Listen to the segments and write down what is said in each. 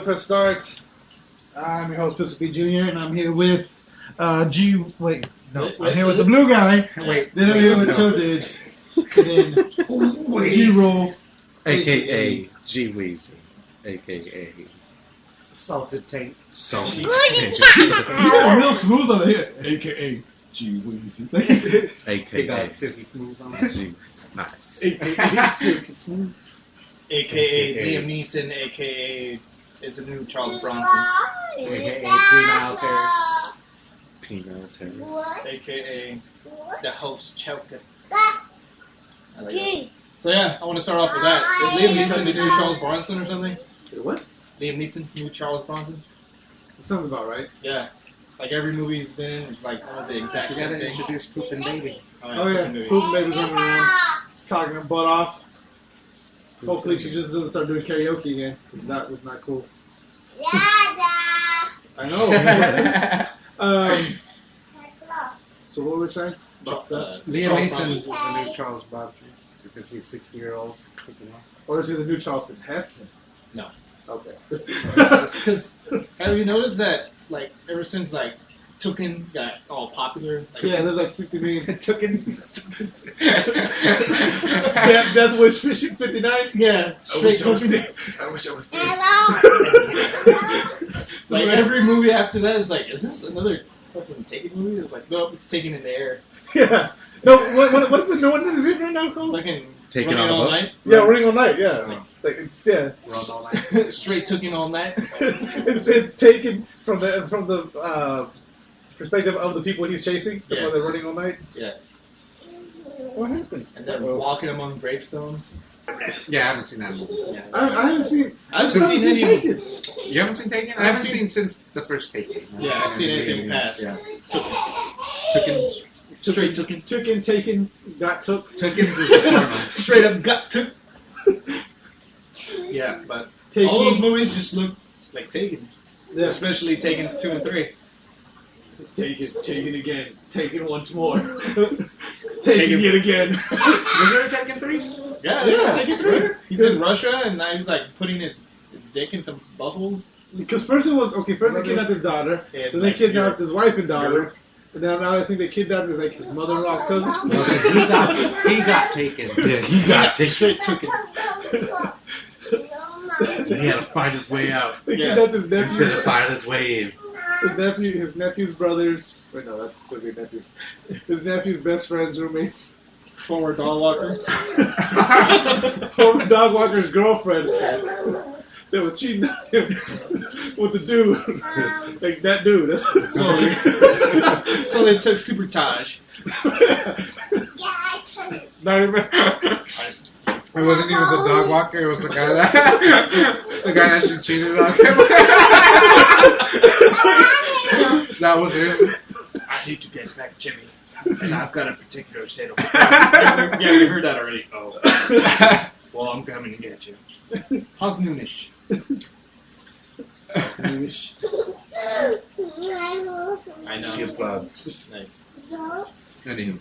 Press starts. I'm your host, Pistol P Jr., and I'm here with I'm here with the blue guy. Then I'm here with Chubdidge. And then G-Roll. A.K.A. G-Weezy. A.K.A. Salted Tank. Salted Tank. Yeah, real smooth on here. A.K.A. G-Weezy. A.K.A. Silky Smooth on Nice. A.K.A. Silky Smooth. A.K.A. Liam Neeson, A.K.A. is the new Charles Bronson. A.K.A. Penile Terrace. Penile Terrace. A.K.A. the host Choker. So yeah, I want to start off with that. Is Liam Neeson the new Charles Bronson or something? What? Liam Neeson, new Charles Bronson? Sounds about right. Yeah. Like every movie he's been in is like almost the exact You same gotta thing. introduce Poop and Baby. Oh yeah, Poop Baby's running around, talking her butt off. Hopefully she just doesn't start doing karaoke again, because that was not cool. I know. So what were we saying? About stuff? Liam Charles Neeson Bronson. is the new Charles Bronson because he's 60-year-old kicking ass. Or is he the new Charleston Heston? No. Okay. Because have you noticed that like ever since like Tukin got all popular? Like, Yeah, there's like 50 million. Tukin. Death Wish Fishing 59? Yeah, straight Tukin. I wish I was dead. Like every movie after that is like, is this another fucking Taken movie? It's like, nope, it's Taken in the air. Yeah. No, what's the one that is it right now called? Fucking Taken Running on a all boat? night. Yeah, Running All Night, yeah. Oh. Like, it's, yeah. Run all night. Straight Tukin all night. it's taken from the perspective of the people he's chasing. That's why Yes. they're running all night. Yeah. What happened? And then walking among gravestones. Yeah, I haven't seen that movie. Yeah. I haven't seen. I haven't seen any of Taken. You haven't seen Taken? I haven't seen since the first Taken. Yeah, I've seen anything past. Yeah. Tukin. Straight Tukin. Taken, got took. Tukin's is the porno. Straight up gut took. Yeah, but Taken. all those movies just look like Taken. Yeah. Especially Taken's 2 and 3. Taken again. Taken once more. Taken yet again. Was there a Taken 3? Yeah, there's Yeah. Taken 3. He's in Russia and now he's like putting his dick in some buttholes. Because first they kidnapped his daughter, Yeah, then they like kidnapped Europe. his wife and daughter, and now I think they kidnapped his mother-in-law's cousin. He got taken. Yeah, he got taken. Straight Tukin. He had to find his way out. They Yeah. kidnapped his Instead nephew. of find his way in. His nephew's brothers. Wait, no, that's still good nephews. His nephew's best friend's roommates. Former dog walker. Former dog walker's girlfriend. They were cheating on him with the dude. Like that dude. So they took Super Taj. Not even. It wasn't even the dog walker, it was the guy that she cheated on him. That was it. I need to get back Jimmy. And I've got a particular set of... Yeah, we heard that already. Oh. Well, I'm coming to get you. How's Noonish? I know. Shit bugs. Nice. Anywho.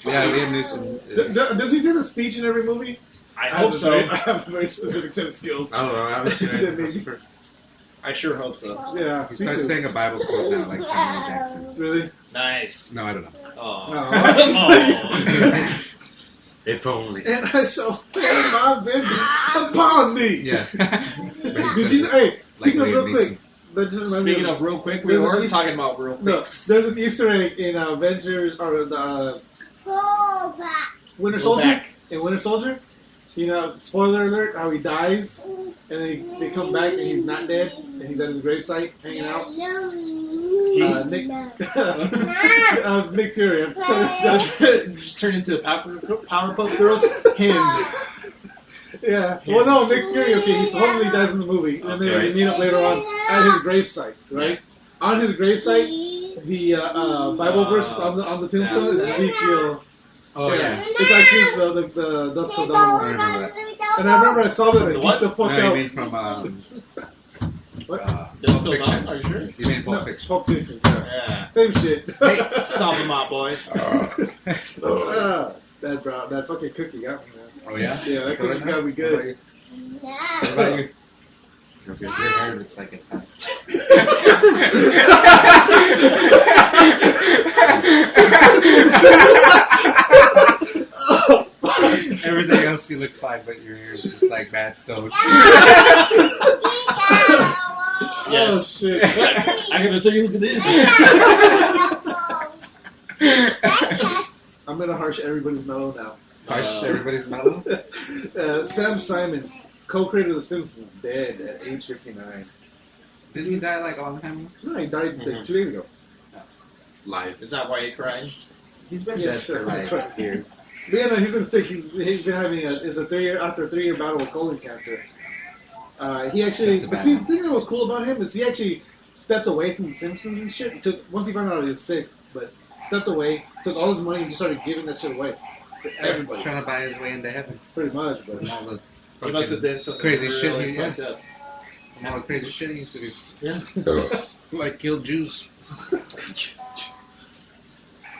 Yeah, Liam Neeson. Does he say the speech in every movie? I hope so. I have a very specific set of skills. I don't know, I haven't seen it. That's the first. I sure hope so. Yeah. He me starts too. saying a Bible quote now, like Samuel Jackson. Really? Nice. No, I don't know. Oh. Oh. If only. And I shall pay my vengeance upon thee. Yeah. But he Did says you, it hey, speaking like of real Liam quick. Neeson. that just reminds me Speaking of real quick, we There's were an talking about real No, quick. there's an Easter egg in Avengers or the Winter Go Soldier. back. In Winter Soldier, you know, spoiler alert, how he dies, and then they come back and he's not dead, and he's at his gravesite hanging out. Nick Fury. Just turned into Powerpuff Girls. Him. Yeah. Well, no, Nick Fury. Okay, he supposedly dies in the movie, and then they meet up later on at his gravesite, right? On his gravesite, the Bible verse on the tombstone is Ezekiel. Oh, yeah. It's actually the Dust of Dawn. I remember that. And I remember I saw that and What? geeked the fuck No, you out. mean from What? Still Pulp Dawn, Fiction. are you sure? You mean Pulp No, Fiction? Pulp Fiction, yeah. Yeah. Same shit. Stomp them out, boys. That fucking cookie got me, man. Oh, yeah? Yeah, that cookie got me good. What about you? Your hair looks like it's hot. Everything else you look fine, but your hair is just like bad stone. Oh Yes. shit! I'm gonna take a look at this. I'm gonna harsh everybody's mellow now. Harsh everybody's mellow. Sam Simon, co-creator of The Simpsons, dead at age 59. Didn't he die like a long time ago? No, he died like 2 days ago. Lies. Is that why you're crying? He's been Yes, dead for like years. But yeah, no, he's been sick. He's been having after a 3-year battle with colon cancer. He actually, That's a but bad see, one. the thing that was cool about him is he actually stepped away from The Simpsons and shit. Once he found out he was sick, but stepped away, took all his money and just started giving that shit away to everybody, Trying to buy his way into heaven. pretty much. But From all the He must have fucking done something crazy really shit he fucked up. from all the crazy shit he used to do. Yeah. Like kill Jews,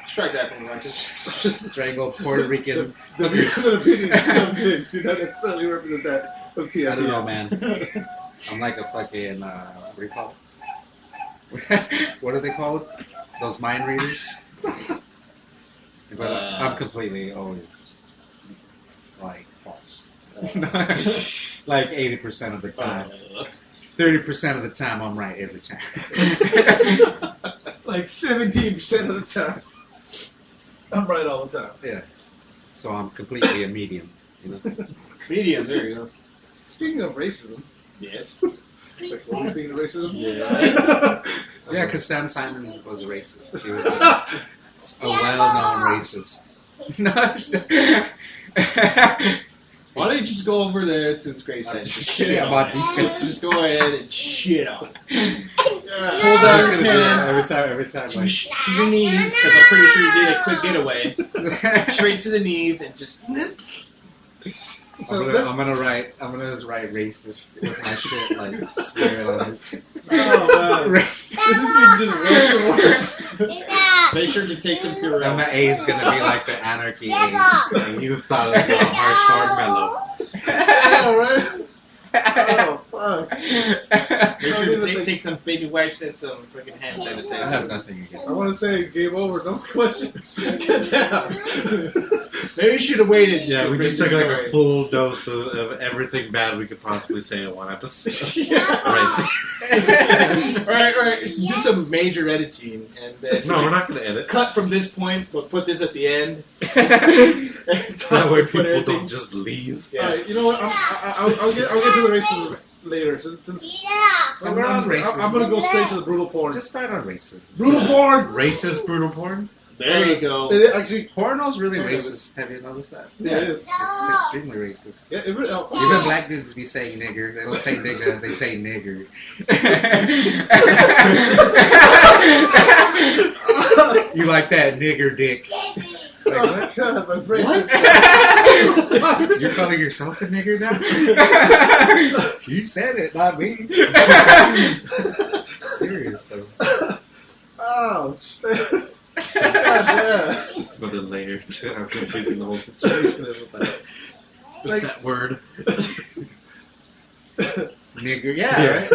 Strike that from the record. strangle Puerto Rican. the views and opinions of some chicks do not necessarily represent that of TRPS. I don't know, man. I'm like a fucking what do you call it? What are they called? Those mind readers. But I'm completely always like false. Like 80% of the time. 30% of the time, I'm right every time. Like 17% of the time, I'm right all the time. Yeah. So I'm completely a medium. You know? Medium, there you go. Speaking of racism, Yes. like, what are we speaking of racism? Yes. Yeah, because Sam Simon was a racist. He was a well-known racist. No, I'm just- Why don't you just go over there to his gravesite? I'm just kidding about defense. Just go ahead and shit on it. Hold I'm down just your gonna do that pants every time. to, Like, to your knees, because I'm pretty sure you did a quick getaway. Straight to the knees and just. I'm gonna write racist with my shit, like smear it on his. Oh man, Racist. this is just worse and worse. Make sure to take some And Purell. the A is gonna be like the anarchy A. And you thought it was hard mellow. Yeah, right? Oh fuck. Make sure to take some baby wipes and some freaking hand I have sanitizer. nothing against I want to say game over. No questions. Get down. Maybe you should have waited. Yeah, to we bring just took this like story. a full dose of everything bad we could possibly say in one episode. Alright, let's do some major editing and then No, we're not going to edit. cut from this point, but put this at the end. That way Put people everything- don't just leave. Yeah. Alright, you know what? I'll get to the racism later. Since We're on racism. I'm gonna go straight to the brutal porn. Just start on racism. Brutal porn. Racist brutal porn? There you go. It actually, Porno's really racist. Have you noticed that? it is. It's extremely racist. Yeah, it really, oh, Even black dudes be saying nigger. They don't say nigga, they say nigger. You like that nigger dick. Like, oh what? God, my brain. You're calling yourself a nigger now? You said it, not me. Serious though. Ouch. God damn. Another layer to how confusing the whole situation is with that. With Like- that word. Nigger, yeah, right?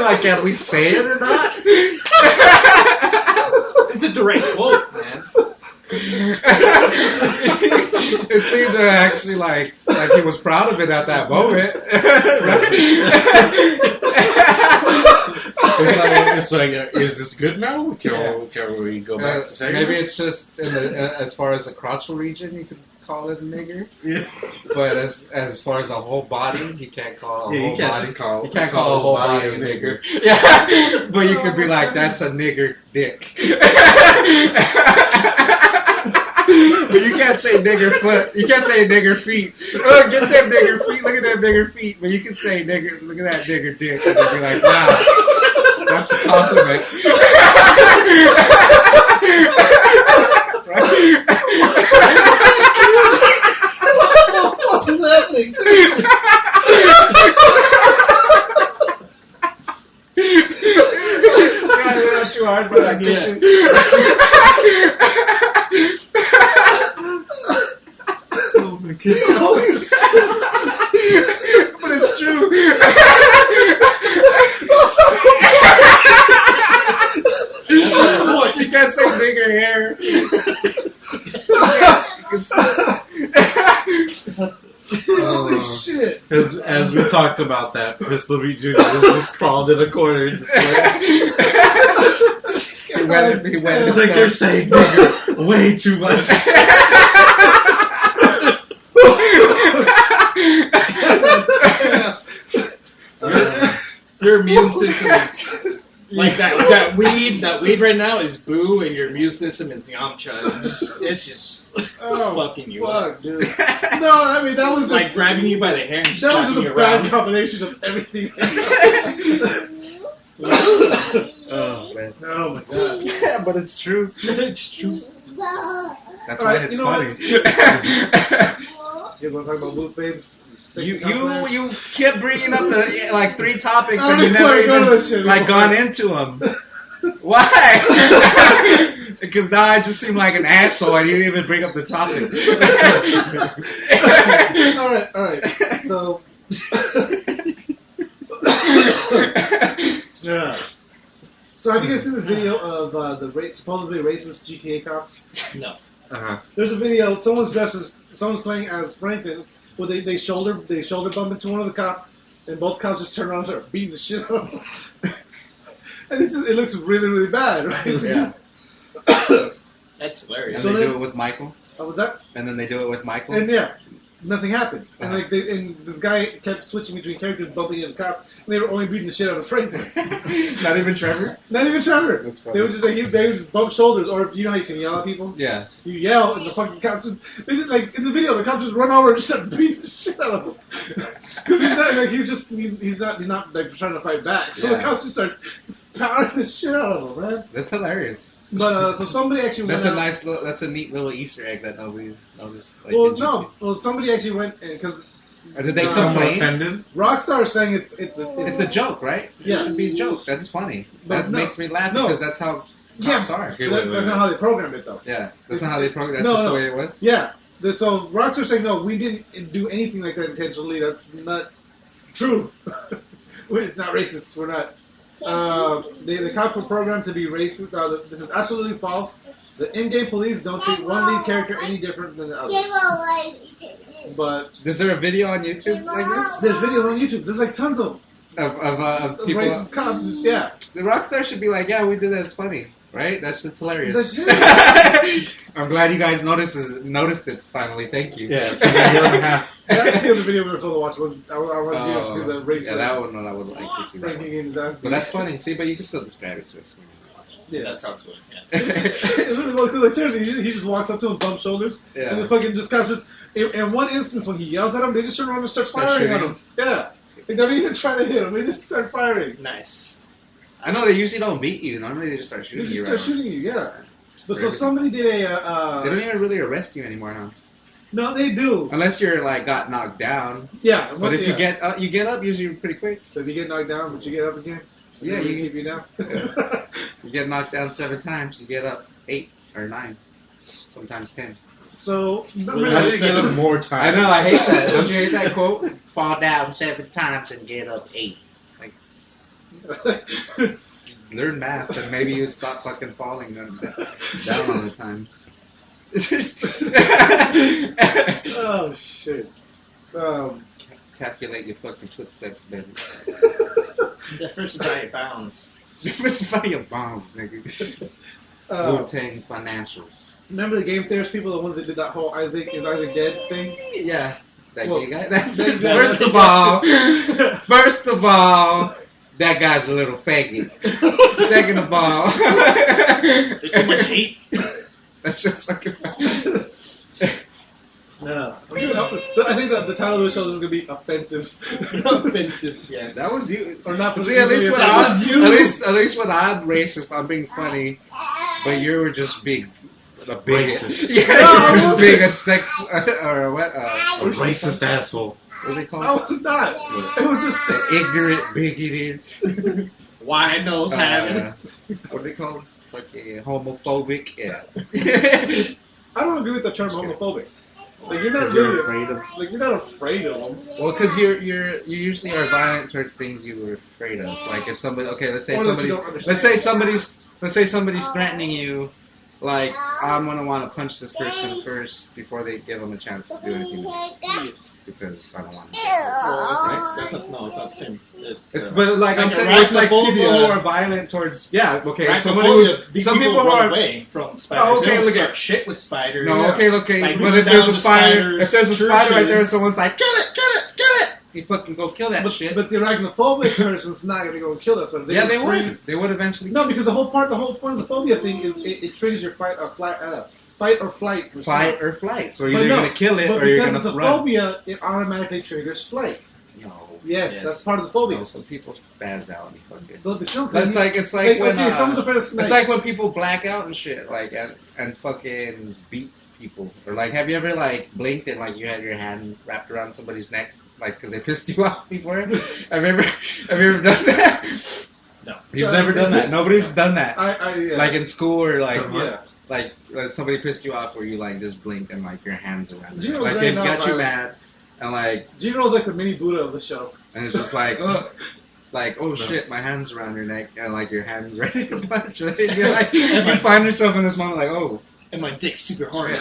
Like, can we say it or not? It's a direct quote, man. It seemed to actually like he was proud of it at that moment. It's like, is this good now? Can we go back to saying Maybe this? it's just in the, as far as the crotchal region, you could call it a nigger. Yeah. But as far as a whole body, you can't call a Yeah, you whole can't body. just call- you can't call call a whole body a nigger. Yeah, but you could be like, that's a nigger dick. But you can't say nigger foot. You can't say nigger feet. Oh, get them nigger feet. Look at them nigger feet. But you can say nigger. Look at that nigger dick. And they'll be like, wow, that's a compliment. What's happening? Not too hard, but I get it. Oh my God. But it's true. As we talked about that, Pistol Beat Jr. just crawled in a corner and just like, He went it's like they're saying nigger way too much. Your immune system is like that weed. That weed right now is boo, and your immune system is Yamcha. It's just fucking you up. Fuck, dude. No, I mean that was Like just, grabbing you by the hair and just that was slapping just you a bad around. combination of everything. Oh man. Oh my god. Yeah, but it's true. It's true. That's Alright, why it's you know funny. You want to talk about blue babes? You kept bringing up the like 3 topics I and you don't never wanna go to even that shit like anymore. gone into them. Why? Because now I just seem like an asshole and you didn't even bring up the topic. Alright. So yeah. So have you guys seen this video of the supposedly racist GTA cops? No. There's a video. Someone's playing as Franklin. Where they shoulder bump into one of the cops, and both cops just turn around and start beating the shit out of them. And it looks really, really bad, right? Yeah. That's And hilarious. they do it with Michael. What was that? And then they do it with Michael. And yeah, nothing happened. And Uh-huh. and this guy kept switching between characters, bumping into the cop, and they were only beating the shit out of Franklin. Not even Trevor? Not even Trevor. That's funny. They would just they would just bump shoulders, or you know how you can yell at people. Yeah. You yell, and the fucking cop they just like in the video, the cop just run over and just start beating the shit out of him. Because he's not like trying to fight back. So the Yeah. cops just start powering the shit out of him, man. That's hilarious. But so somebody actually That's went a out. that's a neat little Easter egg that nobody's noticed. Like, Well, in no. YouTube. Well, somebody actually went because Or did they Someone complain? offended? Rockstar is saying it's It's a joke, right? Yeah. It should be a joke. That's funny. But That no. makes me laugh No. because that's how yeah. cops are. Okay, That's wait. not how they programmed it though. Yeah. That's not how they program. That's No, just no. the way it was. Yeah. So Rockstar's saying no, we didn't do anything like that intentionally. That's not true. It's not racist. We're not. The cops were programmed to be racist. This is absolutely false. The in-game police don't treat one lead character any different than the other. But Is there a video on YouTube like this there's videos on YouTube. There's like tons of of people? racist cops. Yeah. The Rockstar should be like, yeah, we did that. It's funny, right? That shit's hilarious. I'm glad you guys noticed it finally. Thank you. Yeah, it's been a year and a half. That's the other video we were supposed to watch. I wanted you to see the race. yeah, that one I would like to see. That Ranking one. in his ass. But that's funny. See, but you can still describe it to us. Yeah. That sounds good. Yeah. It's really cool, 'cause, like, seriously, he just walks up to him, bumps shoulders, Yeah. and the fucking just cops just. In one instance, when he yells at him, they just turn around and start firing at shooting him. Yeah, they don't even try to hit him; they just start firing. Nice. I know they usually don't beat you. Normally they just start They shooting just you. start Right? shooting you. Yeah. But so Really? somebody did They a. don't even really arrest you anymore, huh? No, they do. Unless you're like got knocked down. Yeah. But if you get up usually pretty quick. so if you get knocked down, but you get up again. Yeah, you you keep you down. You get knocked down 7 times, you get up 8 or 9, sometimes 10. So How do you get up more time? I hate that. Don't you hate that quote? Fall down 7 times and get up 8. Like, learn math and maybe you'd stop fucking falling down all the time. Oh shit. Calculate your fucking footsteps, baby. The first diet bounds. Difference by your bombs, nigga. Wu-Tang Financials. Remember the Game Theorists people, the ones that did that whole is Isaac dead thing? Yeah. That Well, gay guy. there's First of all, that guy's a little faggot. Second of all, There's so much hate. that's just fucking funny. No. I think that the title of the show is going to be offensive. Offensive. Yeah. That was you. Or not. See, at least when that I'm was you. at least when I'm racist, I'm being funny, but you were just being a bigot. Racist. Yeah, No, you I were just wasn't. being a sex or what? A racist asshole. What do they call I it? was not. It was just. Ignorant, bigoted. Wide nose having. What do they call it? Fucking homophobic. Yeah. I don't agree with the term homophobic. Like you're not 'Cause you're really afraid of. Like you're not afraid of them. Well, because you usually are violent towards things you were afraid of. Like if somebody, okay, let's say Or that you somebody, don't understand. let's say somebody's threatening you. Like I'm gonna want to punch this person first before they give them a chance to do anything. because I don't want to. Right? That's not, no, it's not the same. It's but like I'm Like saying, it's like people arachnophobia. who are violent towards. Yeah, okay. Somebody Arachnophobia, who's these some people who run are. away from spiders. Oh, okay, They don't look start at- shit with spiders. No, okay, okay. Like, But we if go there's down a to spider, spiders, if there's a spider right there, and churches. someone's like, kill it, you fucking go kill that shit. But the arachnophobic person's not gonna go and kill that spider. Yeah, they freeze- would. They would eventually. No, because the whole point of the phobia thing is it triggers your fight or flight response. Fight or flight. So But you're either no, gonna kill it but or you're because gonna it's a run. phobia, it automatically triggers flight. No. Yes, that's part of the phobia. No, some people spaz out and fucking. But the film- That's like it's like when okay, someone's afraid of snakes. it's like when people black out and shit, like and fucking beat people. Or like, have you ever like blinked and like you had your hand wrapped around somebody's neck, like because they pissed you off before? have you ever done that? No. You've never done that. Nobody's done that. Yeah. Like in school or like Yeah. like somebody pissed you off where you like just blinked and like your hands around Gino's it. Like very they got you nonviolent. mad and like Gino's like the mini Buddha of the show. and it's just like oh shit, my hand's around your neck and like your hand's ready to punch. And then you're like you find yourself in this moment like oh And my dick's super hard.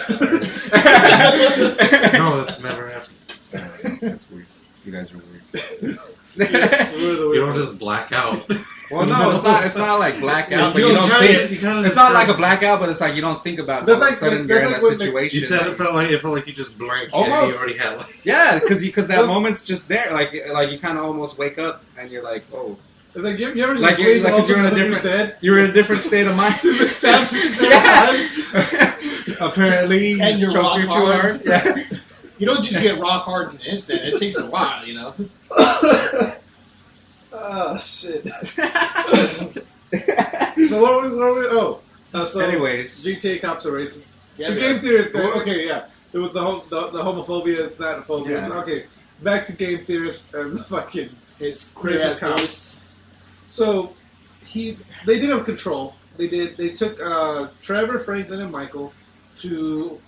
No, that's never happened. that's weird. You guys are weird. Yes, we're the You weird don't ones. just black out. Well, no, it's not. It's not like blackout, but You you don't don't kinda- think. you kinda It's not just- like a blackout, but it's like you don't think about it. That's All of a like- sudden, that's you're in like that when they- situation. You said like- it felt like you just blanked Almost. and you already had like. Yeah, because that Well- moment's just there. Like you kind of almost wake up and you're like, oh, It's like you ever just like blink you're, like 'cause you're in a all of different, dead? you're in a different state of mind. Stabs you several Yeah. Apparently, And you're choke rock you too hard. hard. Yeah. You don't just get rock hard in an instant. It takes a while, you know. Oh shit. So what were we? Oh, so Anyways. GTA cops are racist. Yeah, the they game are. theorists. Okay, yeah. It was the homophobia, it's not a phobia. Yeah. Okay, back to game theorists and the fucking His racist ass cops. voice. So they did have control. They took Trevor, Franklin, and Michael to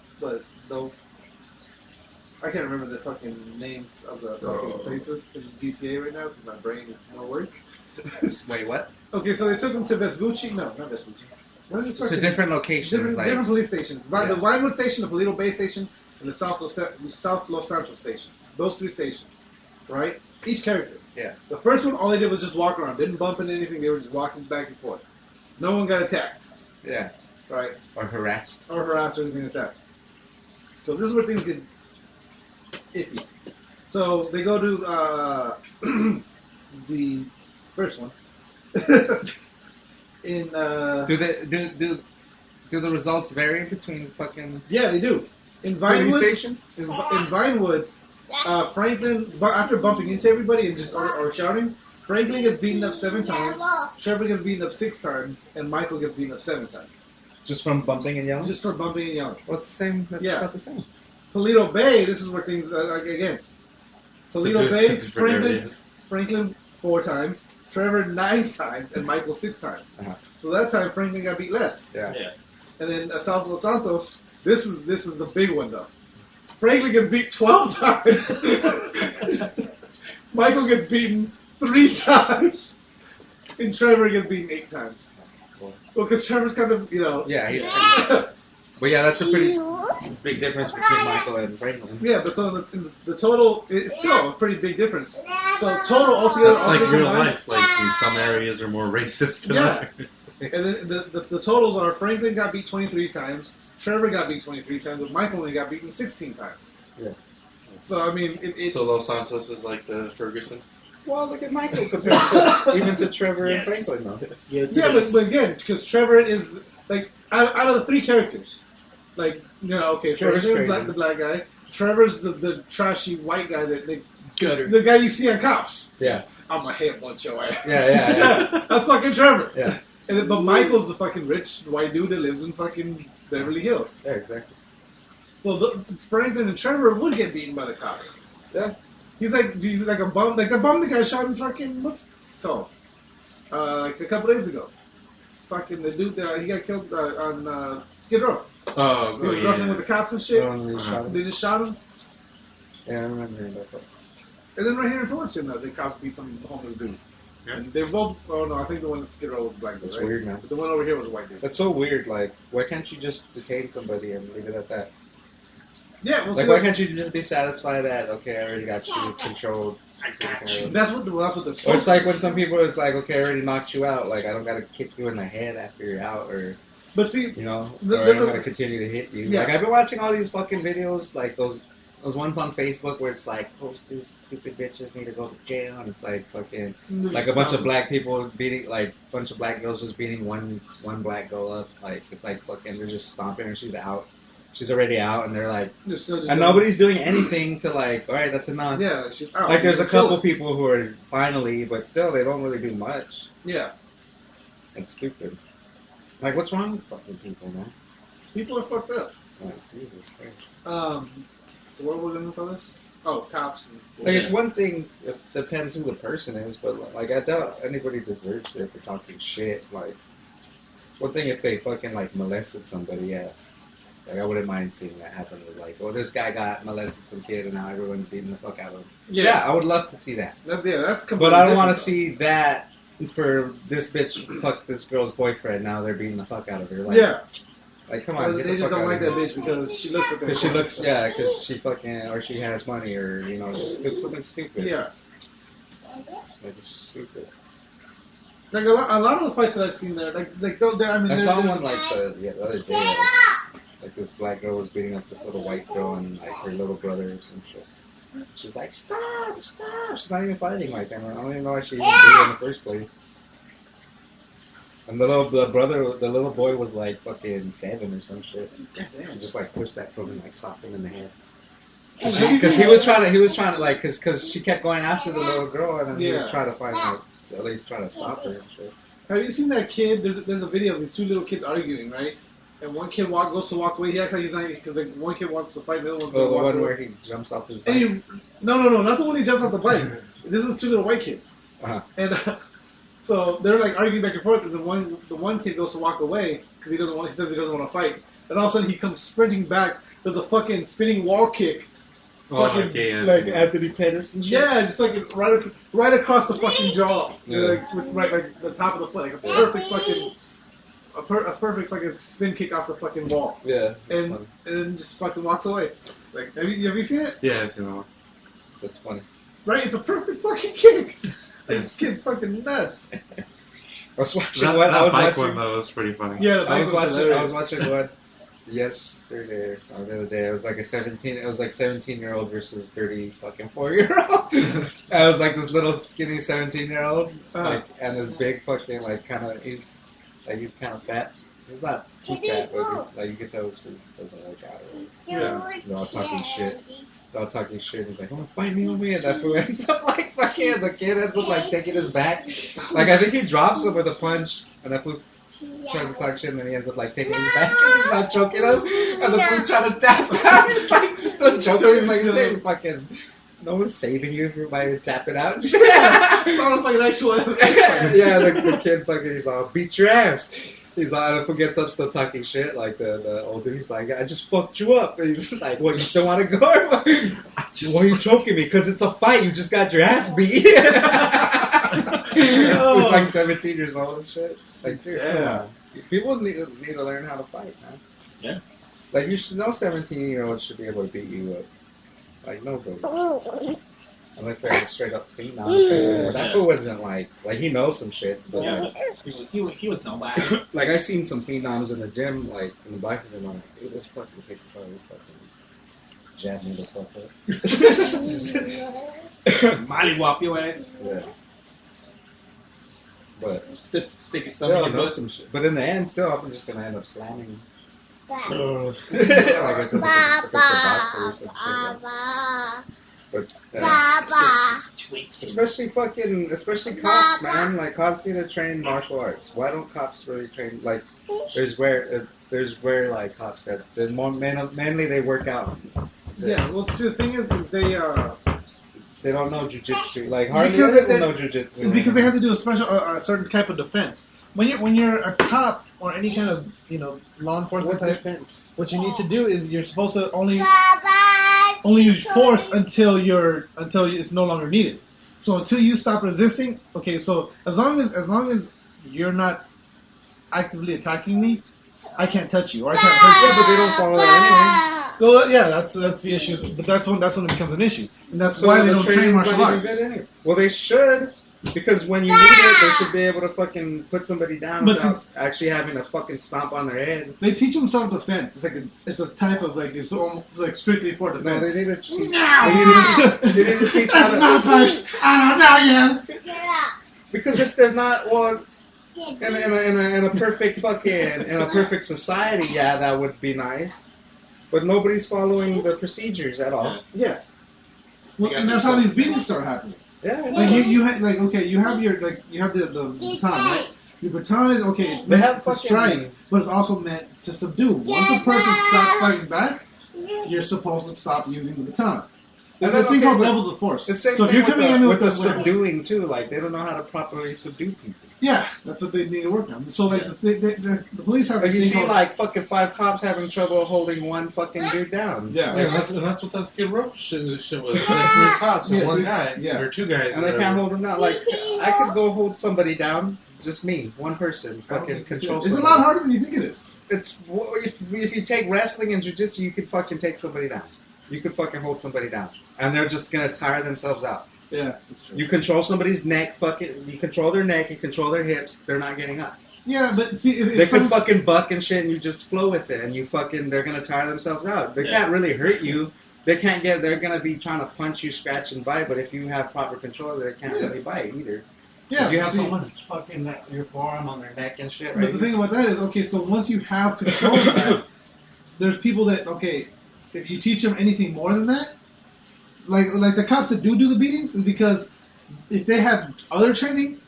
I can't remember the fucking names of the fucking places in GTA right now because my brain is no work. Wait, what? Okay, so they took them to Vespucci. No, not Vespucci. What is this To fucking- different locations. different, like, different police stations. Yeah. The Vinewood station, the Polito Bay station, and the South Los Santos station. Those three stations, right? Each character. Yeah. The first one, all they did was just walk around. Didn't bump into anything. They were just walking back and forth. No one got attacked, Yeah. right? Or harassed. Or harassed or anything like that. So this is where things get iffy. So they go to the first one. In Do the results vary between fucking yeah, they do. In police Vinewood, station? in Vinewood, Franklin, after bumping into everybody and just or shouting, Franklin gets beaten up 7 times, Trevor gets beaten up 6 times, and Michael gets beaten up 7 times. Just from bumping and yelling? Just for bumping and yelling. What's the same? That's Yeah. about the same. Polito Bay, this is where things, like again, Polito So Bay, different Franklin, areas. Franklin 4 times, Trevor 9 times, and Michael 6 times. Uh-huh. So that time Franklin got beat less. Yeah. Yeah. And then South Los Santos, this is the big one though. Franklin gets beat 12 times. Michael gets beaten 3 times. And Trevor gets beaten 8 times. Cool. Well, because Trevor's kind of, Yeah, he's. But yeah, that's a pretty big difference between Michael and Franklin. yeah, but so in the total, it's still a pretty big difference. So total altogether, That's all like three real combined, life. Like in some areas are more racist than Yeah. others. and then the totals are Franklin got beat 23 times, Trevor got beat 23 times, but Michael only got beaten 16 times. Yeah. So I mean, it So Los Santos is like the Ferguson. Well, look at Michael compared to even to Trevor Yes. and Franklin, though. Yes, yeah, it but is. again, because Trevor is like out of the 3 characters, like okay, Trevor's Franklin's crazy. the black guy, Trevor's the trashy white guy Gutter. the guy you see on Cops. Yeah. I'm gonna hit one your ass. Yeah. That's fucking Trevor. Yeah. And then, but Michael's the fucking rich white dude that lives in fucking Beverly Hills. Yeah, exactly. So Franklin and Trevor would get beaten by the cops. Yeah. He's like a bum, like the bum the guy shot in fucking what's it called? Like a couple days ago. Fucking the dude that he got killed on Skid Row. Oh, He was wrestling with the cops and shit. Oh, they shot him. They just shot him. Yeah, I remember hearing about that. And then right here in Fullerton, the cops beat some homeless dude. Yeah. And they were both. Oh no, I think the one in Skid Row was a black dude. That's right? weird, man. But the one over here was a white dude. That's so weird. Like, why can't you just detain somebody and leave it at that? Yeah, well, Like, see, why can't you just be satisfied that, okay, I already got you controlled? I got you. that's what they're Or it's like when some people, it's like, okay, I already knocked you out. Like, I don't got to kick you in the head after you're out, or, But see, you know, the- or the- I'm going to continue to hit you. Yeah. Like, I've been watching all these fucking videos, like those ones on Facebook where it's like, these stupid bitches need to go to jail, and it's like fucking, like a bunch of black people beating, like, a bunch of black girls just beating one black girl up. Like, it's like fucking, they're just stomping her, she's out. She's already out, and they're like, they're still just and nobody's doing anything to like, all right, that's enough. Yeah, she's out. Like, there's a They're killing couple her. people who are finally, but still, they don't really do much. Yeah, It's stupid. Like, what's wrong with fucking people, man? people are fucked up. Like, Jesus Christ. So what were we gonna call this? Oh, cops. And, Like, it's one thing, it depends who the person is, but, like, I doubt anybody deserves it for talking shit. Like, one thing if they fucking, like, molested somebody, yeah. Like, I wouldn't mind seeing that happen. With, like, well, this guy got molested some kid, and now everyone's beating the fuck out of him. Yeah. I would love to see that. That's completely But I don't want to different, see that for this bitch fuck this girl's boyfriend. Now they're beating the fuck out of her. though. Like, Yeah, Like, come on, get they the just fuck don't out like of that here. bitch because she looks at them. Because she looks, yeah, because she fucking, or she has money, or, you know, just something stupid. Yeah. Like, it's stupid. Like a lot of the fights that I've seen there, like though, I mean, I there- saw there's- one, like, the other day, like, this black girl was beating up this little white girl and, like, her little brother or some shit. She's like, stop! She's not even fighting like that. I don't even know why she even did it in the first place. And the little boy was like fucking 7 or some shit. And just like pushed that from like socked him in the head. Because he was trying to like, because she kept going after the little girl, and then he Yeah. was trying to find like, at least trying to stop her and shit. Have you seen that kid? There's a video of these two little kids arguing, right? And one kid goes to walk away. He acts like he's not, because like one kid wants to fight, the other one's Oh, to the walk one away. where he jumps off his bike. And no, not the one he jumps off the bike. This is two little white kids. Uh-huh. And so they're like arguing back and forth, and the one kid goes to walk away because he says he doesn't want to fight. And all of a sudden he comes sprinting back. There's a fucking spinning wall kick. Oh, Fucking, okay, yeah. Like Anthony Pettis and shit. Yeah, just like right across the fucking jaw, Yeah. like the top of the foot, like a perfect fucking spin kick off the fucking wall, Yeah. That's and funny. then just fucking walks away. Like, have you seen it? Yeah, it's gonna. That's funny. Right, it's a perfect fucking kick. Like, this kid's fucking nuts. I was watching That, one. that I was bike watching. one though was pretty funny. Yeah, the I bike was hilarious. watching one yesterday or so, the other day. It was like 17-year-old versus 4-year-old. I was like this little skinny 17-year-old, like, and this big fucking like kind of he's kind of fat. He's not too fat, but like you can tell his food doesn't work out. Yeah. They're all talking shit. They're all talking shit. He's like, "Oh, fight me, and that fool ends up like fucking. The kid ends up like taking his back. Like I think he drops him with a punch, and that fool tries to talk shit, and then he ends up like taking his back, and he's not choking him, and the fool's trying to tap out. He's like still choking him, like they fucking. No one's saving you by tapping out and shit. Sounds like an actual. Yeah, the kid fucking, he's all, beat your ass. He's all, and the fool gets up still talking shit, like the old dude, he's like, I just fucked you up. And he's like, what, you still want to go? Why are you choking me? Because it's a fight, you just got your ass beat. He's like 17 years old and shit. Like, dude, come on. People need to learn how to fight, man. Yeah. Like, you should know 17-year-olds should be able to beat you up. Like, nobody. Unless they're straight up phenom. That fool wasn't like he knows some shit. But like, He was nobody. like I seen some phenoms in the gym, like in the boxing gym. I'm like, dude, this fucking kick fucking jab me the fuck up. Molly whop your ass. Yeah. But Stick his still, stomach I in know your some shit. But in the end, still, I'm just gonna end up slamming. Like if it's a boxer or some shit. Like. But especially cops, man. Like cops need to train martial arts. Why don't cops really train? Like there's where like cops that there's more mainly they work out. Yeah, well, see, the thing is they don't know jujitsu. Like hardly Because people they- know jujitsu. it's because they have to do a special, a certain type of defense. When you're a cop or any kind of law enforcement What type, defense? what you need to do is you're supposed to only use force until it's no longer needed. So until you stop resisting, okay. So as long as you're not actively attacking me, I can't touch you or I can't hurt you. Yeah, but they don't follow that Well, yeah, that's the issue. But that's when it becomes an issue, and that's So why they the don't train training's martial not even arts. good anyway. Well, they should, because when you need it, they should be able to fucking put somebody down But without actually having to fucking stomp on their head. They teach them self-defense. It's like it's a type of like it's almost like strictly for defense. No, they need to teach. No. They need to teach how That's not to. punch. I don't know you. Because if they're not, well, in a perfect society, yeah, that would be nice. But nobody's following the procedures at all. Yeah. Well, and that's how these beatings start happening. Yeah. Like you have like okay, you have your you have the baton, right? Your baton is okay. It's They meant have to fucking- strike, but it's also meant to subdue. Once a person stops fighting back, you're supposed to stop using the baton. There's And a then, thing okay, called but levels of force. The same So if thing you're coming in with the with subduing too. Like they don't know how to properly subdue people. yeah, that's what they need to work on. So like the police have Like this you thing see, called like fucking 5 cops having trouble holding one fucking dude down. yeah. that's what that Skid Row shit was. Like 3 cops and Yeah, one three- guy, yeah. or 2 guys, And they can't hold them down. Like I could go hold somebody down. Just me, one person, fucking control. It's a somebody. lot harder than you think it is. It's if you take wrestling and jiu-jitsu, you could fucking take somebody down. You could fucking hold somebody down, and they're just gonna tire themselves out. Yeah, that's true. You control somebody's neck, fucking. You control their neck. You control their hips. They're not getting up. Yeah, but see, if They could some- fucking buck and shit, and you just flow with it, and you fucking. They're gonna tire themselves out. They can't really hurt you. They can't get. They're gonna be trying to punch you, scratch, and bite. But if you have proper control, they can't really bite either. yeah, If you have see, someone's fucking your forearm on their neck and shit, But right? the thing about that is, okay, so once you have control of that, there's people that, okay, if you teach them anything more than that, like the cops that do the beatings, is because if they had other training,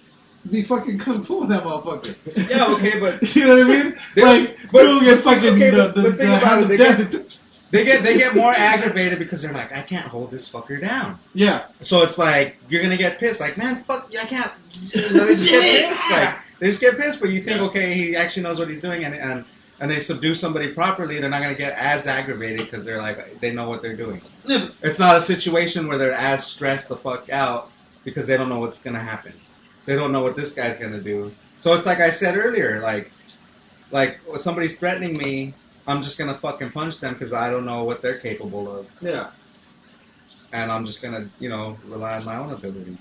it'd be fucking kung fu with that motherfucker. Yeah, okay, but you know what I mean? Like, but- doing it fucking okay, the but the thing about hand it, of they death. they get more aggravated because they're like, I can't hold this fucker down. Yeah, So it's like you're gonna get pissed. Like, man, fuck, I can't. They just get pissed. Like, they just get pissed. But you think, okay, he actually knows what he's doing, and they subdue somebody properly, they're not gonna get as aggravated because they're like they know what they're doing. It's not a situation where they're as stressed the fuck out because they don't know what's gonna happen. They don't know what this guy's gonna do. So it's like I said earlier, like when somebody's threatening me, I'm just gonna fucking punch them because I don't know what they're capable of. yeah. And I'm just gonna, rely on my own abilities,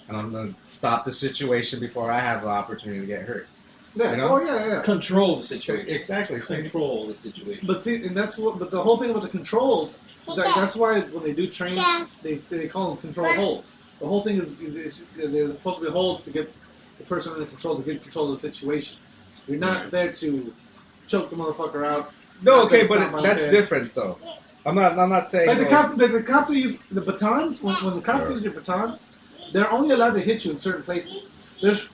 and I'm gonna stop the situation before I have the opportunity to get hurt. Yeah. You know? Oh yeah. control the situation. Exactly. Control the situation. But see, and that's what. But the whole thing about the controls is that's why when they do train, they call them control holds. The whole thing is they're supposed to be holds to get the person in control, to get control of the situation. You're not there to choke the motherfucker out. No, Not there okay, to stomp but on that's his head. different though. I'm not saying. Like the cops that use the batons, when the cops use your batons, they're only allowed to hit you in certain places. There's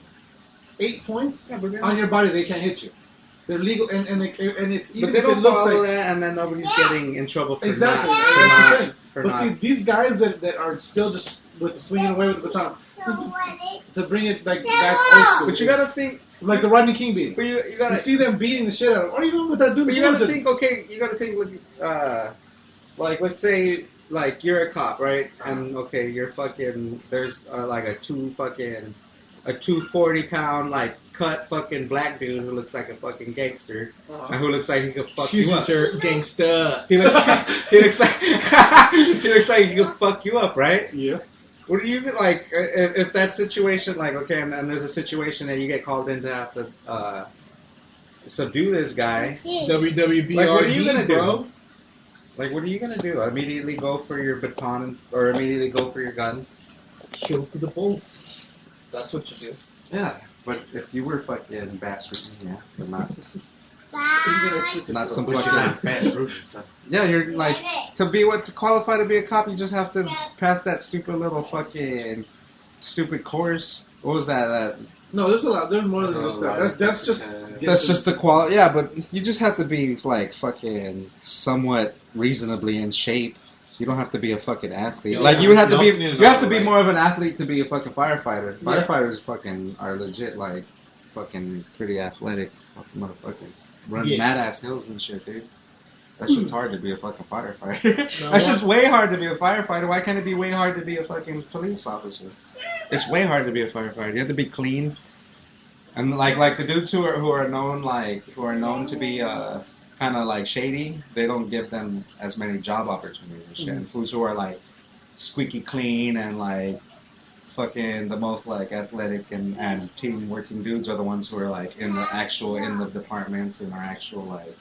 8 points on your body they can't hit you. They're legal, and if even But they if don't it looks follow like that, and then nobody's getting in trouble for exactly, not. that's the thing. For But not. see, these guys that are still just with the swinging away with the baton, just to bring it like back old school. But you gotta think. like the Rodney King beating. But you gotta. You see them beating the shit out of, or even with that dude. But you gotta think. Okay, you gotta think. Like let's say like you're a cop, right? And okay, you're fucking. There's like a 240-pound like cut fucking black dude who looks like a fucking gangster and who looks like he could fuck Excuse you me, up. sir, gangsta. He looks like he looks like he looks like he could fuck you up, right? Yeah. What do you like if that situation like okay and there's a situation that you get called in to have to subdue this guy? WWBRD, Like what are you gonna bro? do? Like what are you gonna do? Immediately go for your baton or immediately go for your gun? Kill to the bulls. That's what you do. Yeah, but if you were fucking bastard, yeah, but not some fucking. Yeah, you're like to qualify to be a cop, you just have to pass that stupid little fucking stupid course. What was that? No, there's a lot. There's more than just that. That's just. That's just the quality. Yeah, but you just have to be like fucking somewhat reasonably in shape. You don't have to be a fucking athlete. You Like you would have to be. also need to You have to know, be like- more of an athlete to be a fucking firefighter. Yeah. Firefighters fucking are legit like fucking pretty athletic motherfuckers. Run Yeah. mad ass hills and shit, dude. That shit's hard to be a fucking firefighter. No, That shit's way hard to be a firefighter. Why can't it be way hard to be a fucking police officer? It's way hard to be a firefighter. You have to be clean. And like the dudes who are known to be kind of like shady, they don't give them as many job opportunities and shit. And fools who are like squeaky clean and like fucking the most like athletic and team working dudes are the ones who are like in the departments and are actual like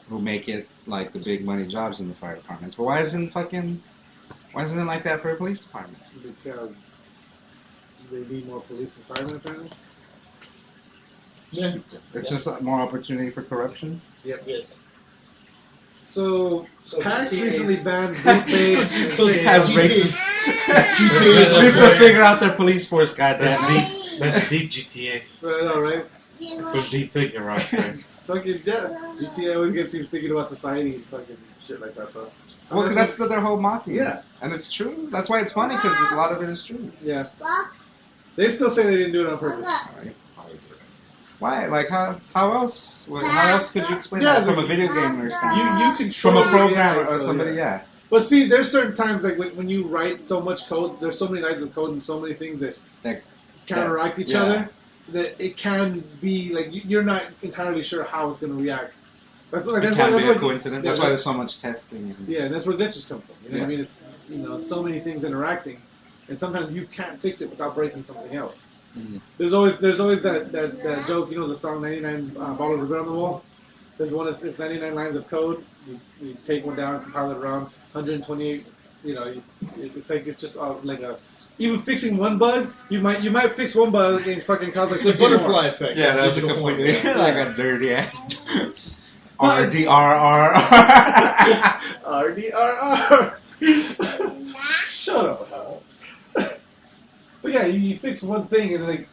who make it like the big money jobs in the fire departments. But why isn't it like that for a police department? Because they need more police and firemen apparently. Yeah. It's just more opportunity for corruption. Yep. Yes. So PAX GTA. recently banned group-based. So It has GTA. racist. GTA. Needs to figure out their police force, goddamn. That's deep GTA. I know, right? So deep thinking, Rockstar. Fucking yeah. GTA always gets you thinking about society and fucking shit like that, though. Well, 'cause that's their whole mocking. Yeah. And it's true. That's why it's funny, because a lot of it is true. Yeah. They still say they didn't do it on purpose. Why? Like, how else? How else could you explain Yeah, that from a video gamer standpoint? You control From a the programmer AI, or so, somebody, yeah. yeah. But see, there's certain times like when you write so much code, there's so many lines of code and so many things that That- counteract each yeah. other that it can be like you're not entirely sure how it's going to react. That's, like, It that's can why, be that's a why- coincidence. yeah, That's why there's so much testing. And, Yeah, and that's where glitches come from. You know what I Yeah. mean? It's so many things interacting, and sometimes you can't fix it without breaking something else. Mhm. There's always that joke, you know, the song 99 Bottles of Beer on the Wall. There's one that's it's 99 lines of code. You take one down, compile it around 128. You know, it's like it's just like a even fixing one bug. You might fix one bug and fucking cause like It's the 50 more. butterfly effect. Yeah, that's a Digital completely horn. like a dirty ass. But- RDRR. RDRR. Shut up, Hal. But yeah, you fix one thing and like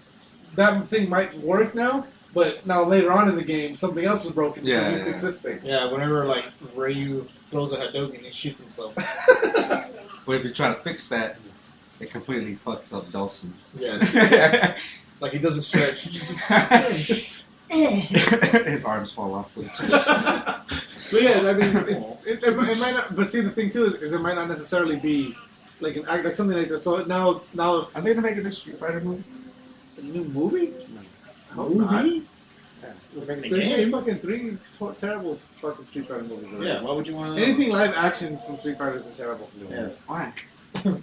that thing might work now, but now later on in the game something else is broken. Yeah, because you yeah. fix this thing. Yeah, whenever like Ryu throws a Hadouken and shoots himself. But if you try to fix that, it completely fucks up Dawson. Yeah. Like he doesn't stretch. His arms fall off. But yeah, I mean, it might not. But see, the thing too is it might not necessarily be like like something like that. So now Are they gonna make a new Street Fighter movie? a new movie. I hope Movie? not. Making a There's game? fucking three terrible fucking Street Fighter movies. already. Yeah, why would you want to? Anything live action from Street Fighter is terrible. Yeah. Why?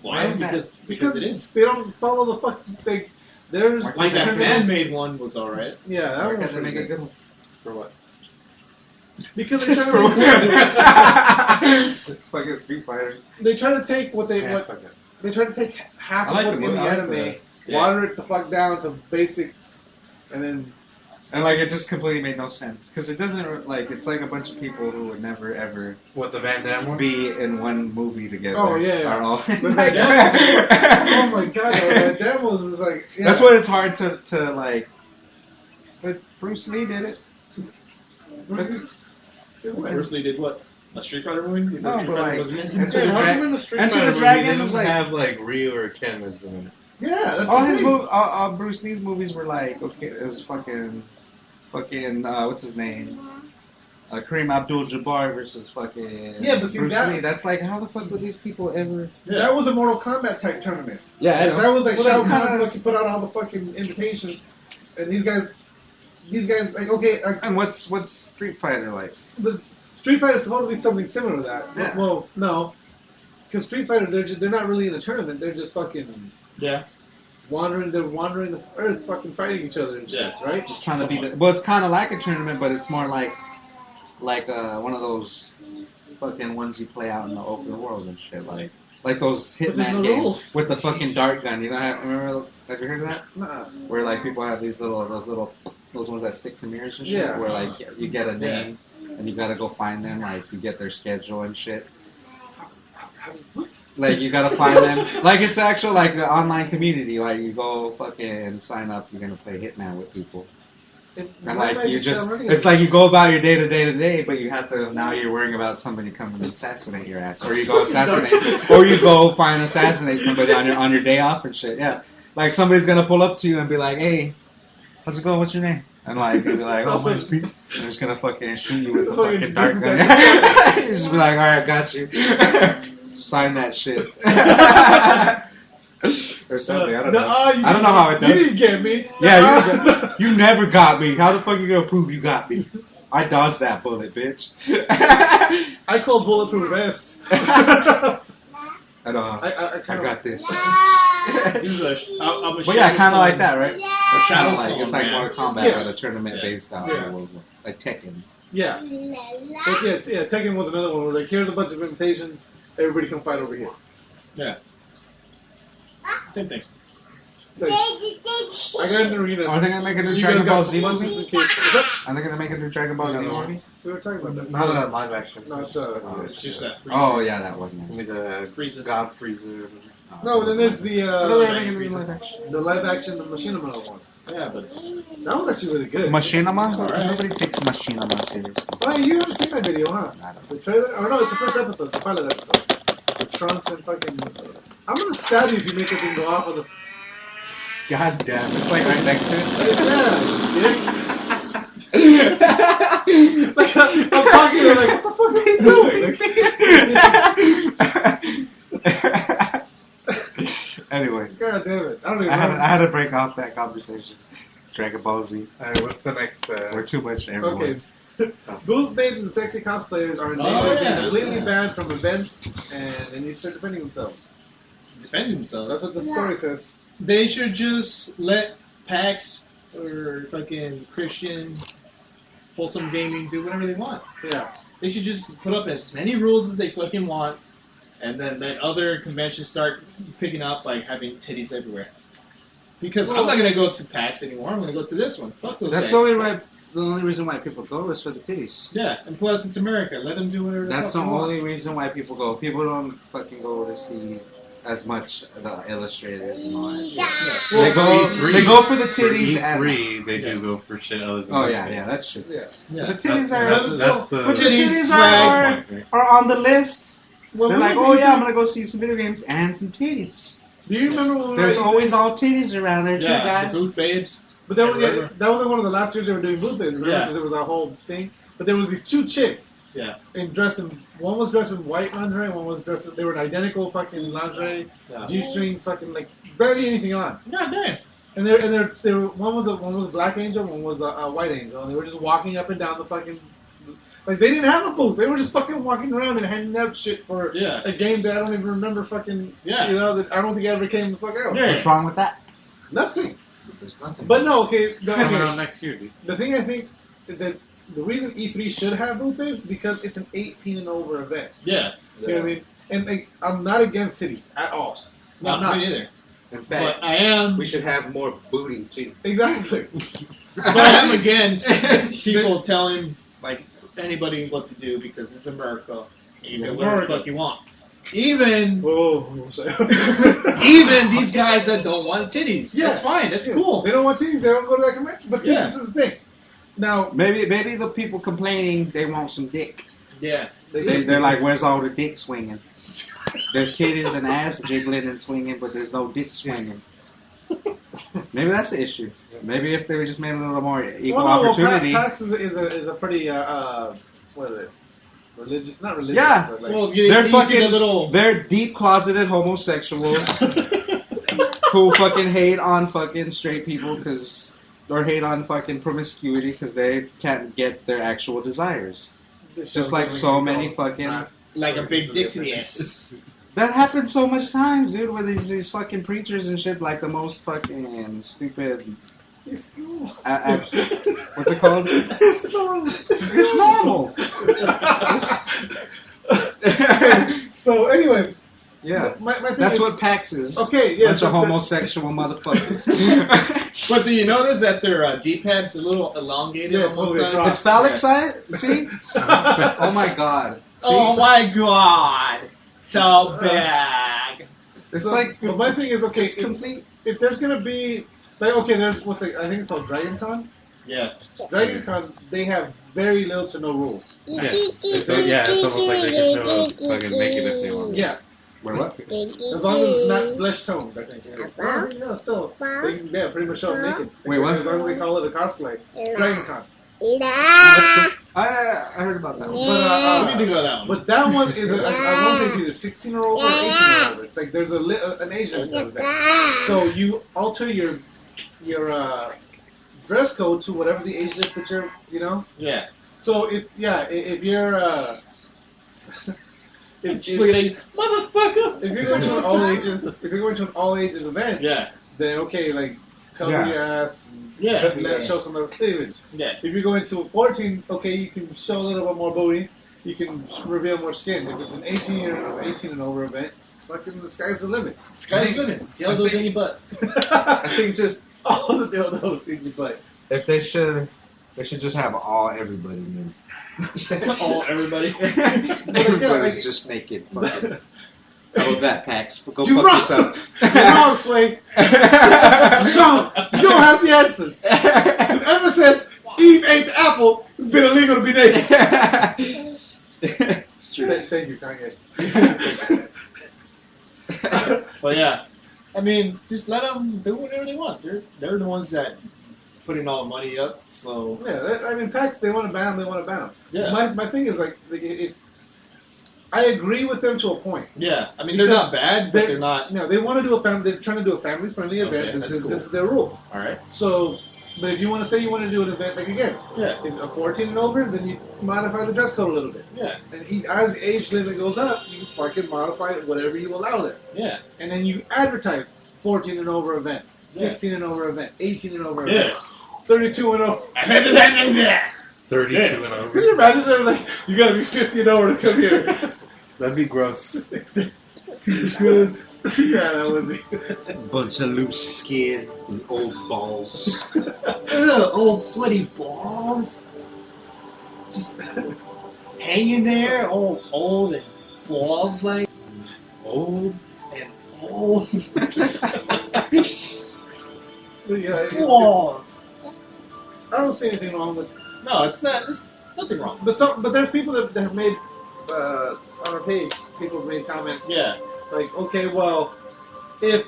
Why? is that? Because it is. They don't follow the fucking thing. There's Like that fan-made one was alright. Yeah, that Why one can't was they make really a good. good one? For what? Because they try For to what? Fucking Street Fighter. they try to take what they Yeah, what fuck it. they try to take half I of like what's the in the movie. I like anime, the- water it the fuck down to basics, and then And like it just completely made no sense because it doesn't like it's like a bunch of people who would never ever What, the Van Damme one? be in one movie together. Oh, yeah. Are all But Van Damme- oh my god, that demo was like yeah. That's what it's hard to like. But Bruce Lee did it. Bruce Lee did what? A Street Fighter movie? You No, thought Street but Fighter like was meant Enter to? the, how Dra- come in the Street Enter Fighter the movie Dragon They was don't like have like Ryu or Ken as the minute. Yeah, that's all the his thing. Bruce Lee's movies were like okay, it was fucking what's his name? Kareem Abdul-Jabbar versus fucking Yeah, but see, Bruce that- Lee. That's like how the fuck would these people ever? That was a Mortal Kombat type tournament. Yeah, I know. That was like Well, Shao that's Kahn kinda- fucking put out all the fucking invitations, and these guys like okay, And what's Street Fighter like? the Street Fighter is supposed to be something similar to that. Yeah. Well, no, because Street Fighter they're not really in a tournament. They're just fucking Yeah. wandering the earth, fucking fighting each other and shit, Yeah. right? Just trying to be the. Well, it's kind of like a tournament, but it's more like one of those fucking ones you play out in the open world and shit, like those But there's Hitman no games rules. with the fucking dart gun. You know, have you heard of that? Nah. Where like people have these those ones that stick to mirrors and shit. Yeah. Where like you get a name and you gotta go find them. Like you get their schedule and shit. Like you gotta find them. Like it's actual like an online community. Like you go fucking sign up. You're gonna play Hitman with people. And like you it's like you go about your day to day, but you have to now you're worrying about somebody coming to assassinate your ass, or you go assassinate, or you go find assassinate somebody on your day off and shit. Yeah, like somebody's gonna pull up to you and be like, "Hey, how's it going? What's your name?" And like you'll be like, "Oh, mine's Pete." And they're just gonna fucking shoot you with the fucking dart gun. You just be like, "All right, got you." Sign that shit. Or something. I don't know. I don't know how it does. You didn't get me. Yeah, you never got me. How the fuck you gonna prove you got me? I dodged that bullet, bitch. I call bulletproof vests. I got this. This is I'm a But yeah, kind shadow of like clone. that, right? A shadow Like, clone, it's like man. Mortal Kombat, Yeah. but a tournament-based style. Yeah. Like Tekken. Yeah. But yeah, Tekken was another one where like, here's a bunch of invitations, everybody come fight over here. Yeah. Same thing. Like, I got in the arena. Are they gonna make a new You Dragon guys Ball got Z punches movie? and kicks. What's up? Are they gonna make a new Dragon Ball Z movie? We were talking about that. Not a live action. No, it's It's just that. Oh yeah, that one. Only the Frieza. God Frieza. no, then there's the the live action, the Machinima one. Yeah, but That was actually really good. Machinima? Alright. Nobody takes Machinima seriously. Oh, you haven't seen that video, huh? I don't. The trailer? Or no, it's the first episode, the pilot episode. The Trunks and fucking. I'm gonna stab you if you make that thing go off on the. God damn, it's like right next to it. Yeah, like, I'm talking to her like, what the fuck are you doing? Anyway, God damn it. I don't even I know. had to break off that conversation. Dragon Ball Z. Alright, what's the next? We're too much to everyone. Okay. Booth babes and sexy cosplayers are completely banned from events and they need to start defending themselves. defend themselves. That's what the story says. They should just let PAX or fucking Christian Wholesome Gaming do whatever they want. Yeah. They should just put up as many rules as they fucking want, and then let other conventions start picking up, like having titties everywhere. Because I'm not gonna go to PAX anymore. I'm gonna go to this one. Fuck those guys. The only reason why people go is for the titties. Yeah, and plus it's America. Let them do whatever. That's the the fuck they want. only reason why people go. People don't fucking go to see as much the illustrators and all that shit. Well, They go for the For titties E3, they Yeah. do go for shit other than Oh that. yeah, that's true. Yeah. Yeah. The titties That's the but the Titties, titties swag. are on the list. Well, They're like, oh yeah, I'm gonna go see some video games and some titties. Do you remember when we There's were always all titties around there too, Yeah, guys. the booth babes. But that was, Whatever. that was like one of the last years they were doing booth babes, remember? Yeah. Because there was a whole thing. But there was these two chicks Yeah. and dressed in. One was dressed in white lingerie, and one was dressed. They were in identical fucking lingerie, Yeah. G-strings, fucking like barely anything on. God damn. And they were one was a black angel, one was a white angel, and they were just walking up and down the fucking. Like they didn't have a booth. They were just fucking walking around and handing out shit for Yeah. a game that I don't even remember fucking. Yeah. You know that I don't think ever came the fuck out. Yeah. What's wrong with that? Nothing. There's nothing. But no, okay. Coming out next year, dude. The thing I think is that the reason E3 should have booth babes is because it's an 18 and over event. Yeah. You know what I mean? And like, I'm not against cities at all. No, I'm not. me either. In But I am. we should have more booty too. Exactly. But I am against people telling like anybody what to do because it's America. And you can do whatever the fuck you want. Even Whoa. Sorry. even these guys that don't want titties. Yeah. That's fine. That's Yeah. cool. They don't want titties. They don't go to that convention. But see, Yeah. this is the thing. Now, Maybe the people complaining they want some dick. Yeah. They're like, where's all the dick swinging? There's titties and ass jiggling and swinging, but there's no dick swinging. Maybe that's the issue. Maybe if they were just made a little more equal opportunity. PAX is a pretty what is it? Religious? Not religious. Yeah. But like, Well, you They're see fucking. the little. They're deep closeted homosexuals who fucking hate on fucking straight people or hate on fucking promiscuity because they can't get their actual desires. Just like so many fucking. Like a big dick to the ass. That happens so much times, dude. Where these fucking preachers and shit, like the most fucking stupid. It's normal. What's it called? It's normal. It's normal. So anyway, Yeah. my thing That's is, what PAX is. Okay, yeah. Bunch so of that- homosexual motherfuckers. But do you notice that their D-pad's a little elongated Yeah, on it's one totally side? across. It's phallic Yeah. size. See? Oh my god. See? Oh my god. So big. It's So, like but my thing is, okay, it's complete. if there's gonna be, like, okay, there's what's it? I think it's called Dragon Con. Yeah. Dragon Con, they have very little to no rules. Yeah. It's almost like they can show up fucking naked if they want. Yeah, Wait, what? as long as it's not flesh toned, I think. It is. Well, yeah, still, they can, yeah, pretty much show up naked. Wait, what? As long as they call it a cosplay. Dragon Con. I heard about that one. We need to go to that one. But that one is, I want to say it's either 16-year-old or 18-year-old. It's like there's an Asian event. So you alter your dress code to whatever the age is that you're, you know. Yeah. So So if you're Just look at you, motherfucker. if you're going to an all ages event, Yeah. then okay, like cover Yeah. your ass and Yeah. show some of the cleavage. Yeah. If you're going to a 14, okay, you can show a little bit more booty, you can reveal more skin. If it's an 18 and over event, fucking the sky's the limit. Sky's the limit. Dildos in your butt. I think just all the dildos in your butt. If they should just have everybody in. All everybody. Everybody's just naked. Fucking. how about that, Pax? Go You're fuck wrong. yourself. You're wrong, Sway. You don't have the answers. Ever since Eve ate the apple, it's been illegal to be naked. It's true. Thank you, Kanye. But yeah, I mean, just let them do whatever they want. They're the ones that putting all the money up. So Yeah, I mean, PAX, they want to ban them, they want to ban them. Yeah. My thing is, like if I agree with them to a point. yeah, I mean they're not bad, but they're not. No, they want to do a family. They're trying to do a family-friendly Okay, event. that's cool. This is their rule. All right. So, but if you want to say you want to do an event, like again, Yeah. if a 14 and over, then you modify the dress code a little bit. Yeah. And as the age limit goes up, you fucking modify it, whatever you allow there. Yeah. And then you advertise 14 and over event, Yeah. 16 and over event, 18 and over Yeah. event, 32 and over. 32 and Could over. you imagine that? Like, you gotta be 50 and over to come here. That'd be gross. Good. Yeah, that would be. Bunch of loose skin and old balls. Ugh, old sweaty balls. Just hanging there, all old and balls like Old. and old Yeah, balls. I don't see anything wrong with. No, it's not. There's nothing wrong. But there's people that have made on our page. People have made comments. Yeah. Like, okay, well, if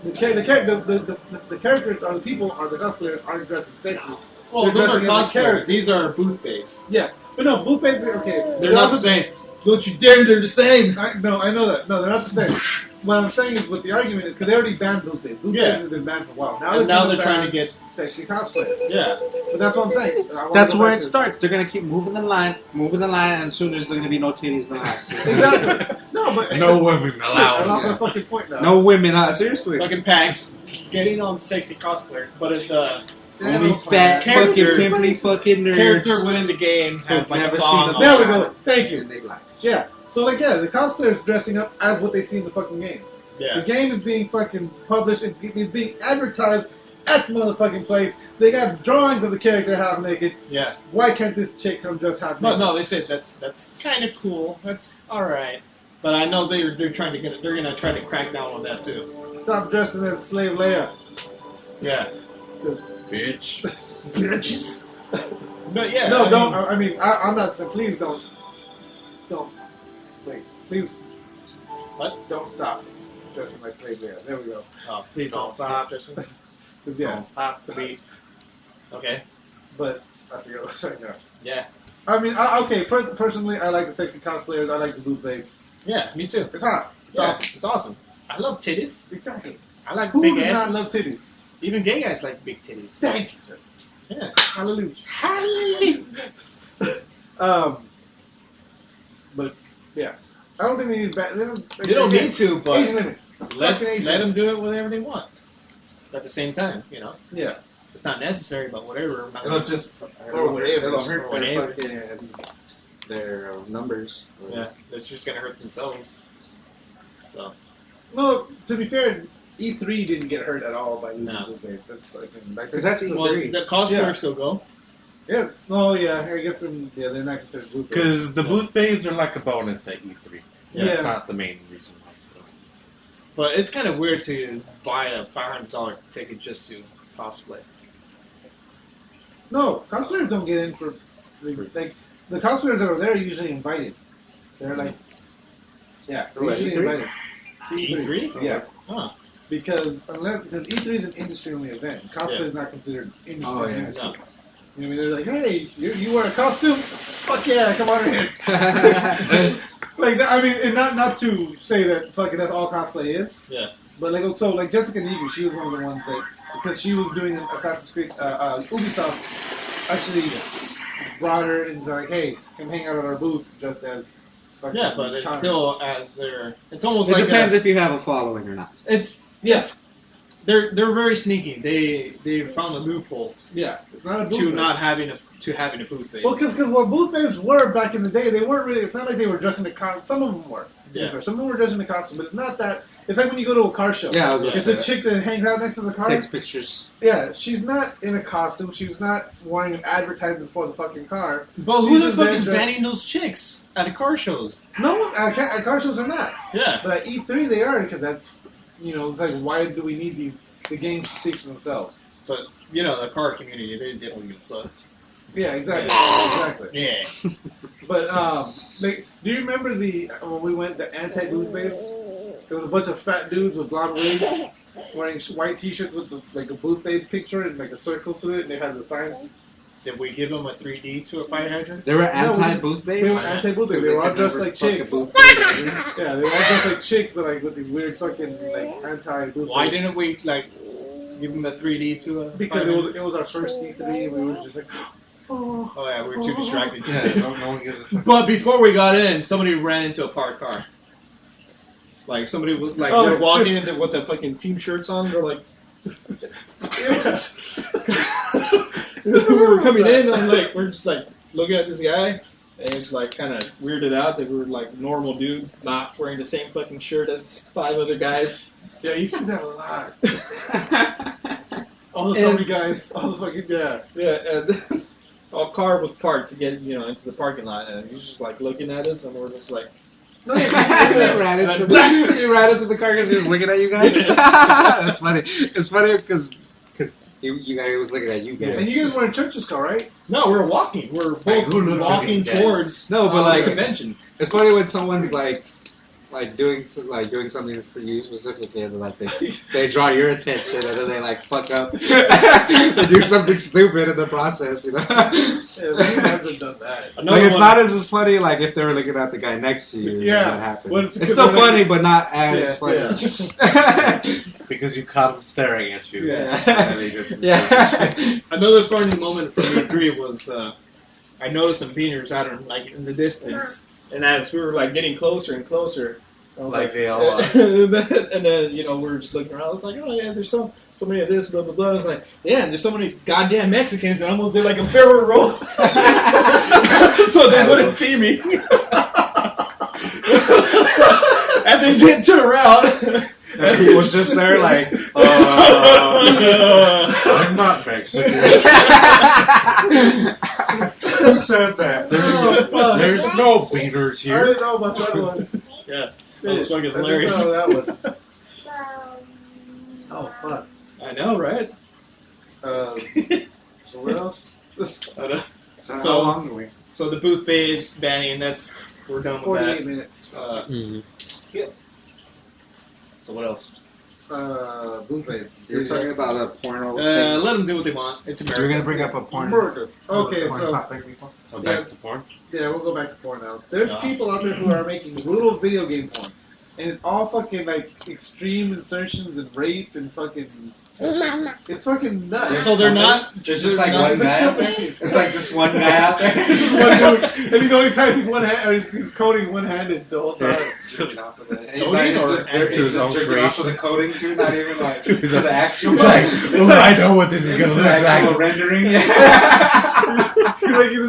the characters or the people or the cosplayers aren't dressing sexy. Well, they're those are dressing as cosplayers. characters. These are booth babes. Yeah, but no, booth babes. Okay, They're not the same. Don't you dare! They're the same. I know that. No, they're not the same. What I'm saying is, what the argument is, because they already banned booth babes. Booth Yeah. babes have been banned for a while. And now they're gonna trying ban to get. sexy cosplay. Yeah. But that's what I'm saying. I wanna That's go where back it to- starts. They're gonna keep moving the line, and soon there's gonna be no titties in the house. Exactly. No, but No women Shit, allowed. I lost my fucking point now. No women, seriously. Fucking packs. Getting on sexy cosplayers, but if the Yeah, Only no, fat, fine. fucking Character- pimply, fucking nerds. character within the game has like never a seen thong a on. There we go. Thank you. And they like. Yeah. So like the cosplayers dressing up as what they see in the fucking game. Yeah. The game is being fucking published. It's being advertised at the motherfucking place. They got drawings of the character half naked. Yeah. Why can't this chick come dressed half No, naked? no, they said that's kind of cool. That's all right. But I know they're trying to get it. They're gonna try to crack down on that too. Stop dressing as Slave Leia. Yeah. Bitch. Bitches. But yeah. No, I don't. mean, I mean, I'm not saying. Please don't. Wait. Please. What? Don't stop dressing like Slave Leia. There we go. Oh, please don't stop. Just 'Cause, yeah. don't stop the beat. Okay. But I forget what I was saying now. Yeah. I mean, okay. Personally, I like the sexy cosplayers. I like the booth babes. Yeah. Me too. It's hot. It's Yeah, awesome. It's awesome. I love titties. Exactly. I like Who big does asses. not love titties? Even gay guys like big titties. Thank you, sir. Yeah. Hallelujah. Hallelujah. But yeah, I don't think they need. They don't need to, but age limits. let Fucking age them limits. do it whatever they want. At the same time, you know, Yeah. it's not necessary, but whatever. I'm not It'll gonna- just Or whatever. It'll hurt Or whatever. their numbers. Yeah, it's just gonna hurt themselves. So No, to be fair, E3 didn't get hurt at all by losing No. booth babes. That's like That's well, E3. the cosplayers Yeah. still go. Yeah. Oh yeah. I guess they're not considered booth babes. Because the booth babes are like a bonus at E3. Yeah. That's not the main reason why. But it's kind of weird to buy a $500 ticket just to cosplay. No, cosplayers don't get in for like the cosplayers that are there are usually invited. They're like, yeah, they're What, usually E3? invited. E3? Yeah. Huh. Because E3 is an industry only event. Cosplay Yeah. is not considered industry. Oh, yeah. industry. No. You know, I mean, they're like, hey, you wear a costume? Fuck yeah, come on in. Like, I mean, and not to say that fucking that's all cosplay is, Yeah. but like, so like Jessica Neighbor, she was one of the ones that because she was doing Assassin's Creed, Ubisoft actually brought her and like, hey, come hang out at our booth just as. Yeah, but it's Connor. still as their. It's almost It like depends if you have a following or not. it's yes. They're very sneaky. They found a loophole Yeah, it's not a booth to babe. not having a booth babe. Well, because what booth babes were back in the day, they weren't really. It's not like they were dressed in a costume. Some of them were. Yeah. Some of them were dressed in a costume, but it's not that. It's like when you go to a car show. Yeah, I was gonna It's say a that. chick that hangs out next to the car. Takes pictures. Yeah, she's not in a costume. She's not wearing an advertisement for the fucking car. But She's who the just fuck there is dressed- banning those chicks at the car shows? No one at car shows are not. Yeah. But at E3 they are because that's it's like why do we need the games to speak for themselves? But the car community, they don't give a fuck. Yeah, exactly, Yeah. exactly. Yeah. But like, do you remember when we went the anti-booth babes? There was a bunch of fat dudes with blonde wigs wearing white T-shirts with like a booth babe picture and like a circle through it, and they had the signs. Did we give them a 3D to a fire hydrant? They were No, anti-booth babes? They were anti-booth babes. They were all dressed like chicks. Yeah, they were all dressed like chicks, but like with these weird fucking like anti-booth. Why babes. didn't we give them a 3D to a? Because fire hydrant? it was our first E3, and we were just like, oh. Oh yeah, we were too distracted. Yeah, no one gives a fuck. But before we got in, somebody ran into a parked car. Like somebody was like, Oh, they're walking into with the fucking team shirts on. They're like, Yes. we were coming in. I'm like, we're just like looking at this guy, and it's like kind of weirded out that we were like normal dudes, not wearing the same fucking shirt as 5 other guys. Yeah, you see that a lot. All the sorry guys, all the fucking Yeah, and our car was parked to get into the parking lot, and he was just like looking at us, and we're just like. You ran into the car because he was looking at you guys? That's funny. It's funny because you guys was looking at you guys. And you guys were in Church's car, right? No, we're walking. We're both who looks at walking these guys? towards No, but like the convention. it's funny when someone's like doing something for you specifically, and like they draw your attention, and then they like fuck up, they do something stupid in the process, Yeah, you hasn't done that. Another Like it's one- not as funny like if they were looking at the guy next to you. Yeah. That happened. Well, It's it's still because funny, they're but not as Yeah, funny. Because you caught him staring at you. Yeah. I think that's Yeah. Another funny moment from E3 was I noticed some beaners out in the distance, and as we were like getting closer and closer, I was Like they all are. and then we're just looking around. I was like, oh yeah, there's so many of this, blah blah blah. I was like, yeah, and there's so many goddamn Mexicans, and I almost did like a barrel roll, so they wouldn't see me. And they did turn around. And he was just there like, I'm not Mexican. Who said that? There's no beaters I here. didn't know about that one. Yeah, that was fucking I didn't hilarious. know that one. Oh, fuck. I know, right? So what else? I know. how So- long are we? So the booth babes banning, we're done with 48 that. minutes. So what else? Booth babes. You're talking about a porno. Let them do what they want. It's America. You're gonna bring up a porn. America. Okay, porn so topic before? Oh, back to porn? yeah, we'll go back to porn now. There's No. people out there who are making brutal video game porn, and it's all fucking like extreme insertions and rape and fucking. It's fucking nuts. So they're not. There's just like No, one it's a guy. kill baby. It's like just one guy out there. This is one dude, and he's only typing one hand, or he's coding one-handed the whole time. Jerking off of it. He's Coding like, or it's just, acting he's to his just own jerking off of the creations? coding too, not even like To his to own- the actual. He's like, oh, I know what this is gonna the look actual like. rendering.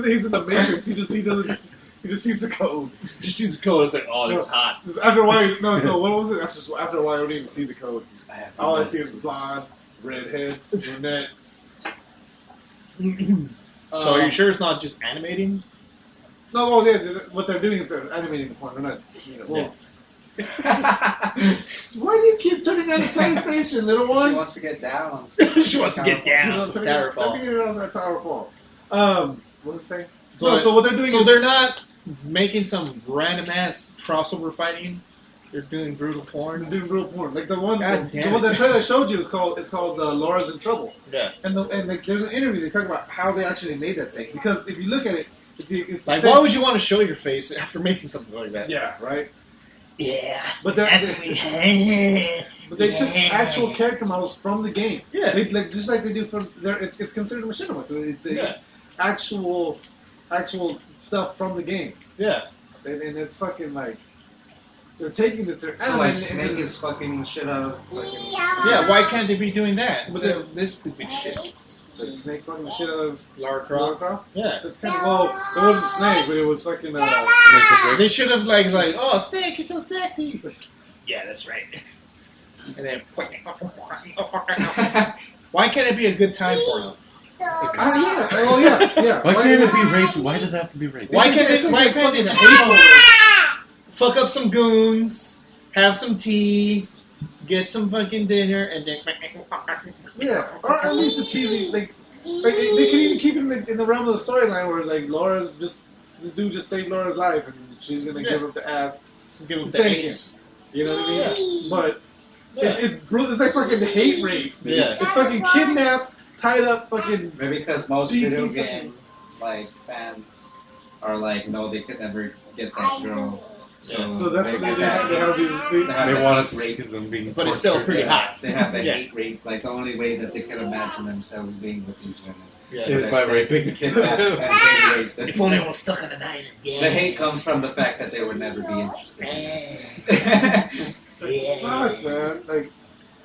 He's in the Matrix. He just sees the code. Just sees the code. It's like, oh, it's hot. Just after a while, no. What was it? After a while, I don't even see the code. All I see is blonde, redhead, brunette. So are you sure it's not just animating? No, well, yeah. What they're doing is they're animating the porn. They're not. Well, why do you keep turning on the PlayStation, little She one? wants to get down. She wants to get down. No, It's a tower fall. Let me get it on that tower fall. What was it saying? No, But- so what they're doing So is they're not making some random ass crossover fighting. They're doing brutal they're porn. doing real porn. Like the one, God the damn one it. that trailer showed you is called Laura's in Trouble. Yeah. And like, there's an interview they talk about how they actually made that thing, because if you look at it, it's Like, the why same- would you want to show your face after making something like that? Yeah, right. Yeah. But they took actual character models from the game. Yeah. Like just like they do from there. It's considered a machinima. It's a Yeah. actual actual stuff from the game. Yeah. And it's fucking like they're taking this. They're So like animating it Snake into- is fucking shit out of fucking. Yeah, why can't they be doing that instead of this stupid shit? the Snake fucking the shit out of Lara Lara Croft? Croft. Yeah. It's kind of, well, it wasn't Snake, but it was fucking. They should have like, oh, Snake, you're so sexy. Yeah, that's right. And then, why can't it be a good time for them? Oh yeah. Why can't it be rape? Why does it have to be rape? Why can't they fuck up some goons, have some tea, get some fucking dinner, and then Yeah, or at least a cheesy like they can even keep it in the realm of the storyline where like Laura this dude just saved Laura's life and she's gonna give him the ass. give them the Thank ace. You know what I mean? But Yeah. it's brutal. It's like fucking hate rape. Yeah. It's fucking kidnap, tied up, fucking. Maybe because most Deep video in game like fans are like, no, they could never get that girl. So that's what they got do. that- They have these. have They that want to hate see them being But it's still tortured. pretty hot. They have that Yeah. hate rape. Like the only way that they can imagine themselves being with these women Yeah. Is by raping. kidnap and hate rape. If only I was stuck on an island. Yeah. The hate comes from the fact that they would never be interested. Fuck, man. Like,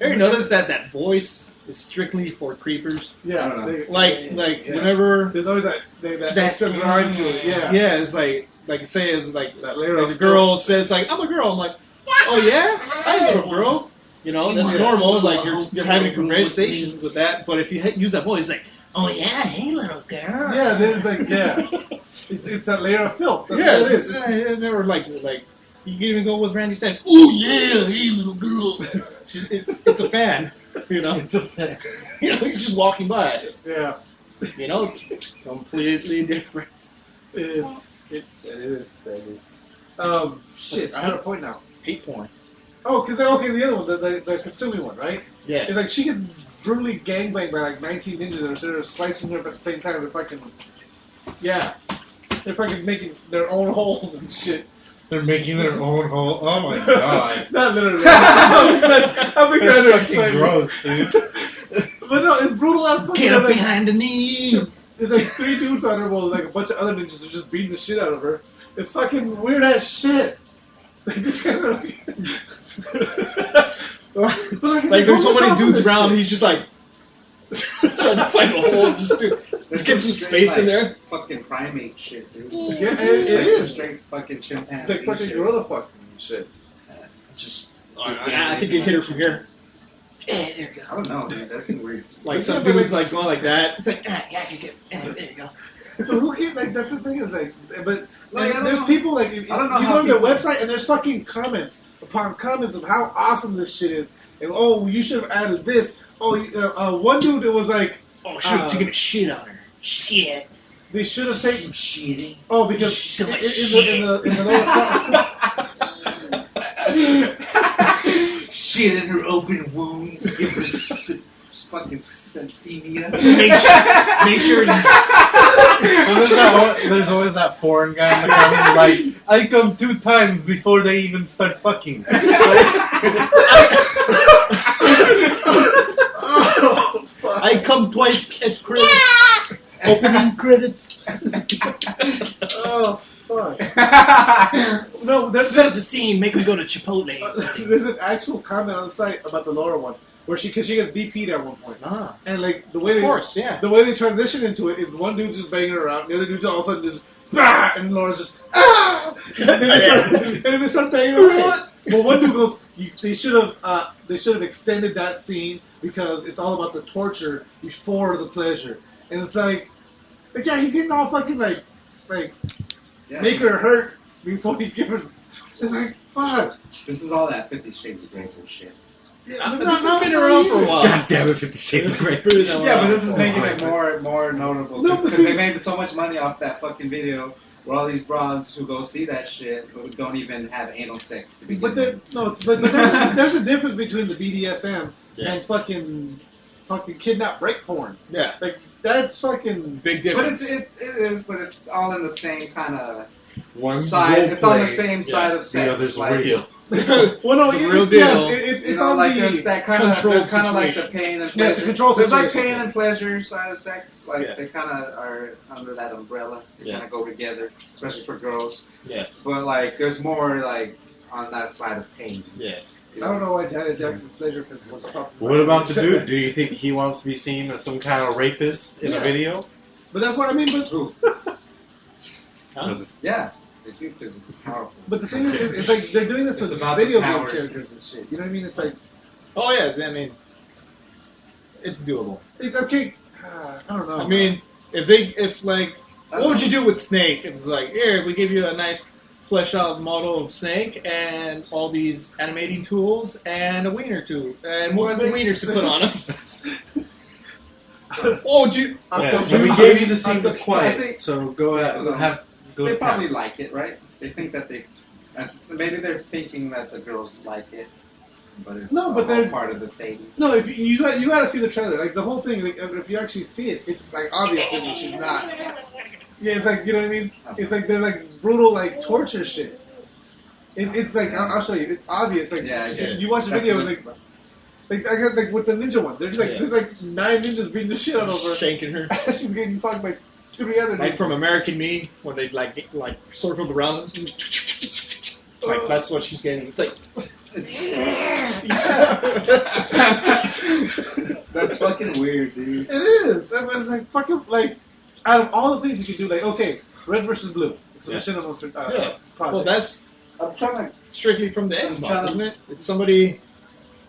Have you noticed that voice is strictly for creepers? yeah. I don't know. Like Yeah. whenever. There's always that That- extra grind to it. Yeah. Yeah, it's like say it's like That layer the of girl says like I'm a girl. I'm like, oh yeah, I'm a girl. You know, that's Yeah. normal. Like you're having a conversation with that. But if you use that voice, like, oh yeah, hey little girl. Yeah, then it's like, yeah. It's that layer of filth. That's Yeah, what it it's, is. and they were like you can even go with Randy saying, oh yeah, hey little girl. It's a fan. You know, it's a fan. You know, he's just walking by. Yeah. You know, completely different. It is. It is. That is. Shit, I had a point now. Hate porn. Oh, because the other one, the consuming one, right? Yeah. It's like she gets brutally gangbanged by like 19 ninjas that are sort of slicing her, but at the same time they're fucking, yeah, they're fucking making their own holes and shit. They're making their own hole. Oh my god. Not literally. I'm being kind of That's fucking gross, dude. But no, it's brutal as fuck. Get up Like, behind the knee. there's like 3 dudes on her, while like a bunch of other ninjas are just beating the shit out of her. It's fucking weird ass shit. Like, these guys are like, Like there's so many dudes around, he's just like trying to find a hole, just to get some space in there. Fucking primate shit, dude. Yeah, it Like some is. straight fucking chimpanzee Like fucking shit. gorilla fucking shit. Just, I think you hit her from here. Yeah, there you go. I don't know, dude. That's weird. Like some dudes like going like that. It's like, yeah, you get, there you go. But who can, like, that's the thing is like, but Like, I don't there's know. people like, if, I don't know you how go to their people- website and there's fucking comments upon comments of how awesome this shit is, and oh, you should have added this. Oh, one dude it was like, Oh, should have taken a shit on her. Shit. they should have taken. Shitting. Oh, because So in much the lower Shit in her open wounds. Give her fucking septicemia. Make sure you. There's always that foreign guy in the comment like, I come 2 times before they even start fucking. I come twice at credits. Opening credits. Oh fuck! No, Set up the scene, make him go to Chipotle or something. there's an actual comment on the site about the Laura one where she gets DP'd at one point. Ah. And like the way Of course, yeah. the way they transition into it is one dude just banging her around, the other dude all of a sudden just bah, and Laura's just ah, and then they start banging her around. Well, one dude goes, they should have extended that scene because it's all about the torture before the pleasure, and it's like yeah, he's getting all fucking like Yeah. make her hurt before he give her. It's like fuck. This is all that 50 Shades of Grey bullshit. Yeah, This has been around for a while. God damn it, 50 Shades of Grey. Yeah, but this is making my it more notable No, but because see- they made so much money off that fucking video. Where all these broads who go see that shit who don't even have anal sex to begin But with. there's a difference between the BDSM Yeah. and fucking kidnap rape porn. Yeah. Like that's fucking. Big But difference. it is, but it's all in the same kind of One side. It's on the roleplay, same side of sex. the other's like, real. Well, no, It's a real deal. Yeah, it's You know, on like the there's that kind of control there's kind of like the situation. pain and Yeah, pleasure. it's a control There's like situation. pain and pleasure side of sex. Like Yeah. they kind of are under that umbrella. They Yeah. kind of go together, especially for girls. Yeah. But like there's more like on that side of pain. Yeah. You I don't know why Janet Jackson's pleasure prince was talking What about the Shut dude? up. Do you think he wants to be seen as some kind of rapist in Yeah. a video? But that's what I mean. But Who? Huh? Yeah, they do because it's powerful. But the thing is, it's like they're doing this It's with about the video game power. characters and shit. You know what I mean? It's like, Oh yeah. I mean, it's doable. it's okay. I don't know. I mean, if what would you do with Snake? It's like, here, we give you a nice flesh out model of Snake and all these animating tools and a wiener too, and multiple wieners to put on him. Oh, would you? Yeah, but we gave you the scene that's I quiet, think- so go ahead. Go They to probably town. like it, right? They think that maybe they're thinking that the girls like it, but it's No, but all they're- part of the thing. No, if you got to see the trailer. Like the whole thing. Like, if you actually see it, it's like obvious that you should not. Yeah, it's like, you know what I mean. It's like they're like brutal like torture shit. It's like I'll show you. It's obvious. Like Yeah, I get it. you watch the That's video, what like it's I got like with the ninja one. There's like Yeah. there's like 9 ninjas beating the shit out of her. Shanking her. She's getting fucked by 3 other Like from ninjas. American Me, when they like circled around. Like that's what she's getting. It's like. That's fucking weird, dude. It is. It's like fucking like out of all the things you can do, like okay, red versus blue. It's a Yeah. machinima Yeah. project. Well, that's I'm trying to. strictly from the I'm Xbox, trying to- isn't it? It's somebody.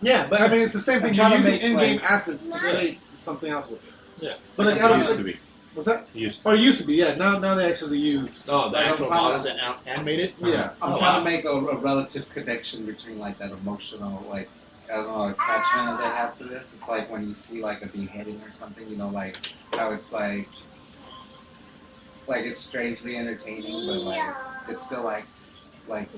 yeah, but I mean it's the same thing. I'm You're trying to using make, in-game like- assets to create something else with it. Yeah. But like It I don't used to be. What's that? Used Or it used to be, yeah. Now they actually use. Oh, the Like, I'm actual trying to- models that animated. Yeah. I'm Oh, trying wow. to make a relative connection between like that emotional, like I don't know, attachment that they have to this. It's like when you see like a beheading or something, you know, like how it's like it's strangely entertaining, but like it's still like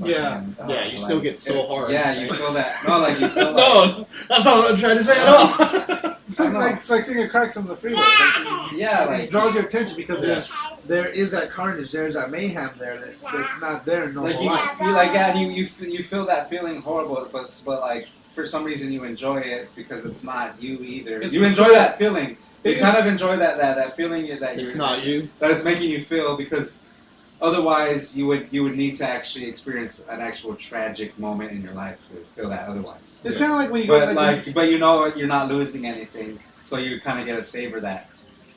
Yeah. fucking, Yeah, you still get so hard, Yeah, right? you feel that. No, like you feel like. No, that's not what I'm trying to say at all. It's like seeing a cracks on the freeway. Like, Yeah, it like draws your attention because there is that carnage, there's that mayhem there that's not there in normal like you, life. you feel that feeling horrible, but like for some reason you enjoy it because it's not you either. It's You enjoy true. that feeling. You It kind is- of enjoy that feeling that It's you're, not you. that it's making you feel because otherwise you would need to actually experience an actual tragic moment in your life to feel that otherwise. It's kind of like when you go But you know you're not losing anything, so you kind of get to savor that,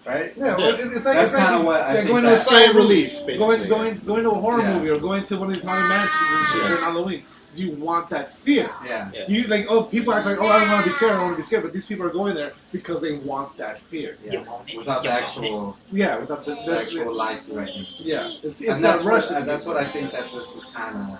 right? yeah, Yeah. it's like That's it's like kinda what I think going to a that- scary Sign relief, basically. going to a horror Yeah. movie or going to one of these haunted mansions and shit on Halloween. You want that fear. Yeah. Yeah. You like people act like, oh, I don't want to be scared. I don't want to be scared, but these people are going there because they want that fear. Yeah. Without the actual Yeah, without the actual life right. Yeah, it's And that that's rush. that's what I think that this is kind of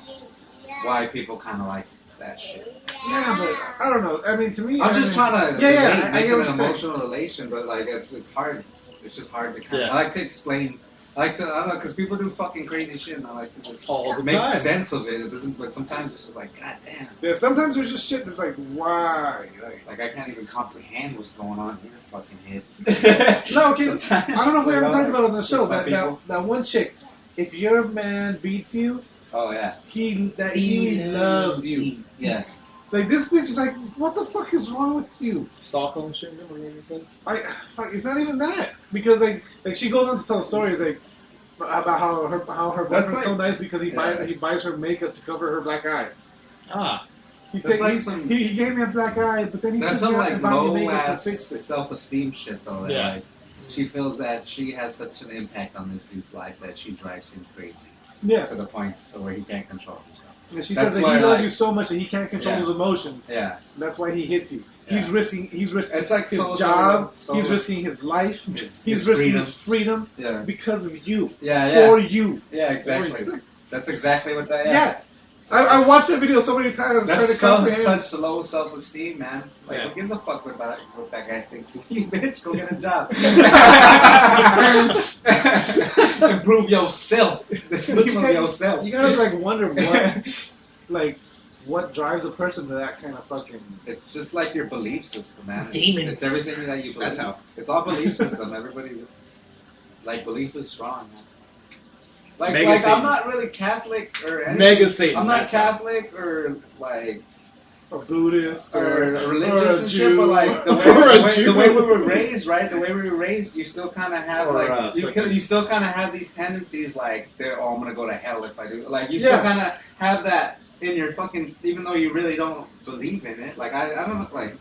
why people kind of like that shit. Yeah, but I don't know. I mean, to me, I'm I just mean, trying to Yeah, yeah, relate, I make get it what an you're saying. emotional relation, but like it's hard. It's just hard to kind of. Yeah. I like to explain. I don't know, because people do fucking crazy shit, and I like to just All the make time. sense of it. It doesn't, but sometimes it's just like, god damn. Yeah, sometimes there's just shit that's like, why? Like I can't even comprehend what's going on in your fucking head. No, okay. Sometimes, I don't know if we like, ever talked about it on the show. some That people- one chick. If your man beats you, Oh yeah. he loves you. Yeah. Like this bitch is like, what the fuck is wrong with you? Stockholm syndrome or anything. It's not even that because like she goes on to tell stories like about how her That's boyfriend's so like- nice because he buys her makeup to cover her black eye. Ah, He gave me a black eye, but then he That's took some me out like and bought me low makeup to ass fix it. self-esteem shit though. that, Yeah. Like, she feels that she has such an impact on this dude's life that she drives him crazy Yeah, to the point so where he can't control himself. and she That's says that why, he loves like- you so much that he can't control Yeah. his emotions. Yeah. That's why he hits you. Yeah. He's risking It's like his so- job. so- He's risking his life. His He's risking freedom. his freedom Yeah. because of you. Yeah. For you. Yeah. Exactly. That's exactly what that. Yeah. I watched that video so many times. I'm trying That's to comprehend. such low self-esteem, man. Like, Yeah. who gives a fuck what that guy thinks of you, bitch? Go get a job. Improve yourself. Improve yourself. You gotta like wonder what drives a person to that kind of fucking. It's just like your belief system, man. Demons. It's everything that you believe. That's how. It's all belief system. Everybody, like, belief is strong, man. Like, Mega like Satan. I'm not really Catholic or anything. Mega Satan. I'm not that's Catholic or like A Buddhist or or religious a and Jew. shit, but like the way we were raised, right? The way we were raised, you still kind of have Or, you still kind of have these tendencies like, oh, I'm gonna go to hell if I do. Like you still kind of have that in your fucking, even though you really don't believe in it. Like I don't like.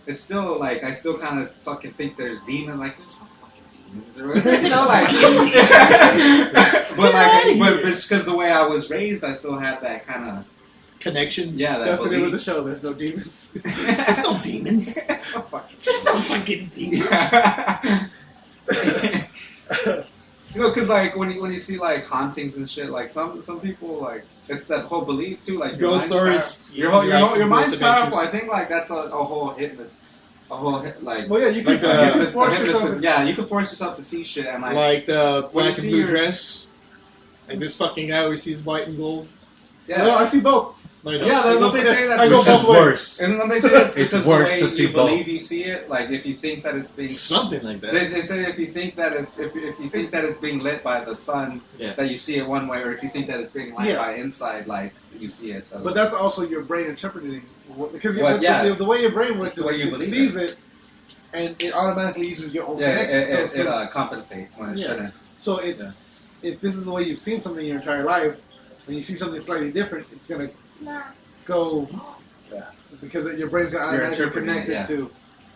It's still like I still kind of fucking think there's demons. Like there's no fucking demons, or you know, like. but it's because the way I was raised, I still have that kind of connection. Yeah, that That's the name of the belief. show. There's no demons. There's no demons. Just no fucking demons. You know, because like when you see like hauntings and shit, like some people like it's that whole belief too, like your Ghost mind's stories. your mind's Ghost powerful. adventures. I think like that's a whole hit, like. Well, yeah, you can Like, force yourself. Yeah, you can force yourself to see shit and like. Like the when you black and see blue your- dress. Like this fucking guy always sees white and gold. Yeah. No, I see both. No, you don't. Yeah, don't they say that? I go Which both is ways. worse. And then they say it's It's because worse the way to see you both. believe you see it. Like if you think that it's being Something like that. They say if you think that if you think that it's being lit by the sun, Yeah. that you see it one way, or if you think that it's being lit Yeah. by inside lights, you see it. But that's also your brain interpreting because Well, the way your brain works The way is you it believe sees it and it automatically uses your own yeah, connection. it compensates when it Yeah. shouldn't. So it's if this is the way you've seen something your entire life, when you see something slightly different, it's gonna go because your brain's gonna You're automatically interpreting connect it, it yeah. to.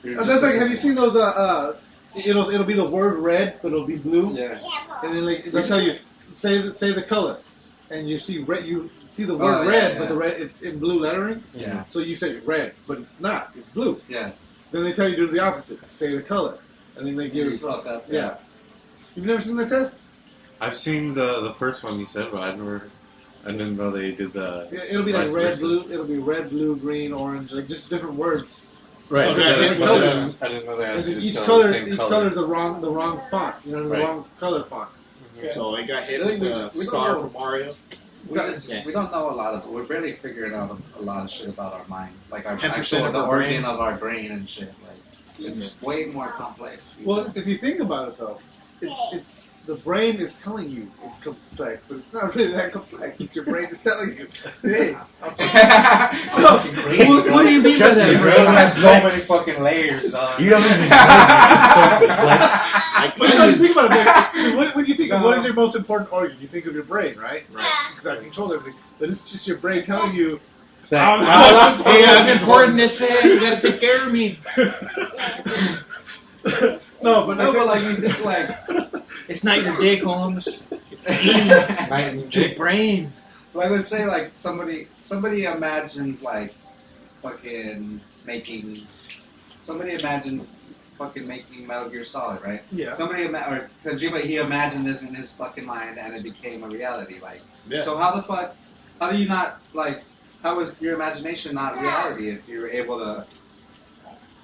You're That's just like, have you seen those? It'll be the word red, but it'll be blue, Yeah. and then like they'll tell you say the color, and you see red. You see the word Oh, yeah, red, yeah. but the red it's in blue lettering. Yeah. So you say red, but it's not. It's blue. Yeah. Then they tell you to do the opposite. Say the color, and then they give You you. fuck up. Yeah. You've never seen the test? I've seen the first one you said, but I didn't know they did the. Yeah, it'll be like vice red, versa. blue. It'll be red, blue, green, orange, like just different words. Right. Okay, but different I colors. didn't know they And asked you then to each tell color, the same each color is the wrong font. You know, the Right. wrong color font. So I got hit I think with we a don't star know. from Mario. We don't know a lot of. We're barely figuring out a lot of shit about our mind, like our 10% actual of the our organ brain. of our brain and shit. Like it's way more complex. Well, if you think about it though, it's the brain is telling you it's complex, but it's not really that complex. It's your brain is telling you, hey, What do you mean by Just that, the bro? brain has has so legs. many fucking layers on. You don't even know it's so complex. But you gotta think about it. Like, when you think of what is your most important organ, you think of your brain, right? Right. Because that controls everything. But it's just your brain telling you, Hey, I'm important this head. You gotta take care of me. no, but No, but like you think like It's not your dick, Holmes. It's your brain. like let's say like somebody imagined like fucking making Metal Gear Solid, right? Yeah. Or Kojima, he imagined this in his fucking mind and it became a reality. Like, Yeah. so how do you not like? How is your imagination not reality if you're able to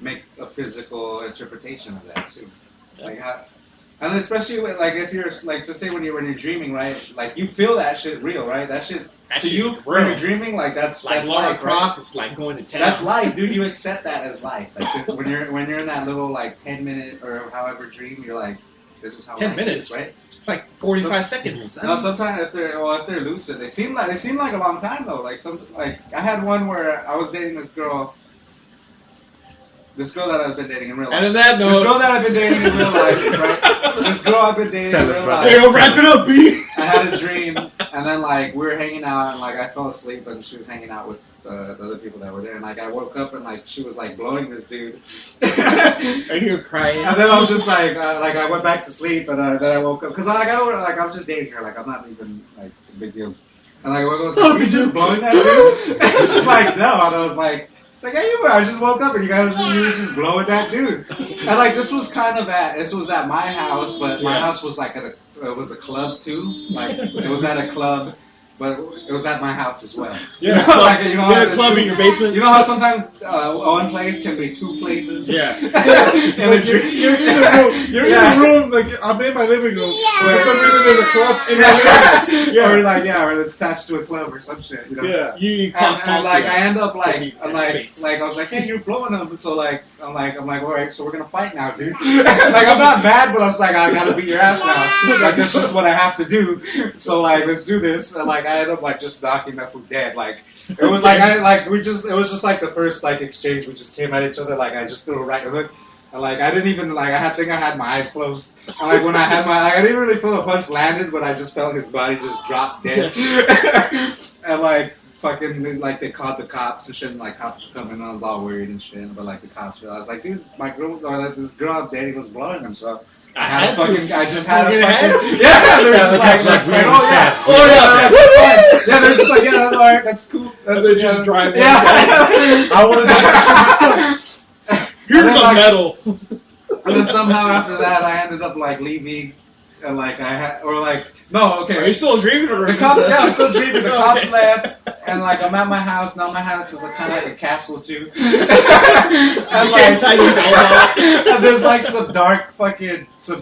make a physical interpretation of that too? Like how? And especially with, like if you're like just say when you're dreaming, right? Like you feel that shit real, right? That shit That to shit you is when real. you're dreaming, like that's Like Lara life, Croft, right? it's like going to town. That's life, dude. You accept that as life. Like when you're in that little like 10-minute or however dream, you're like, this is how 10 life minutes. is, right? It's like 45 seconds. No, sometimes if they're lucid, they seem like a long time though. Like I had one where I was dating this girl that I've been dating in real life. And on that This girl note, that I've been dating in real life, right? This girl I've been dating in real life. hey, yo, wrap it up, B. I had a dream, and then like we were hanging out, and like I fell asleep, and she was hanging out with the other people that were there, and like I woke up, and like she was like blowing this dude. Are you crying? And then I was just like I went back to sleep, and then I woke up because I'm just dating her, like I'm not even like a big deal. And like I was like, "Are you just blowing that dude?" And she's like, "No," and I was like. It's like, yeah, you were. I just woke up and you were just blowing that dude. And like this was at my house, but my house was like it was a club too. Like it was at a club, but it was at my house as well. Yeah, like, you had a club in your basement. You know how sometimes one place can be two places. Yeah. In a dream. You're You're in a room, like, I'm in my living room. For some reason, there's a club in my living room. Or like, or it's attached to a club or some shit, you know? Yeah. And like, I end up like, Because he I'm has like, space. I was like, hey, you're blowing them. So like, I'm like, all right, so we're gonna fight now, dude. Like, I'm not mad, but I was like, I gotta beat your ass now. Like, this is what I have to do. So like, let's do this. And like, I end up like just knocking that fool dead. Like, it was like, it was just like the first like exchange. We just came at each other. Like, I just threw a right hook. And like, I didn't even like, I think I had my eyes closed. And like, when I had I didn't really feel the punch landed, but I just felt his body just drop dead. And like, fucking, like, they called the cops and shit, and like, cops were coming, and I was all worried and shit, but like, the cops were, I was like, dude, my girl, or like, this girl, Daddy was blowing him, so. I just had a fucking, yeah, they're just like, yeah, they're just like, yeah, alright, that's cool. That's They're just driving. Yeah. I want to do that shit. Here's then, a like, medal. And then somehow after that, I ended up like leaving, and like I had, or like, no, okay. Are you still dreaming? Or The cops, yeah, I'm still dreaming. The cops left, and like I'm at my house now. My house is like, kind of like a castle too. And like, and there's like some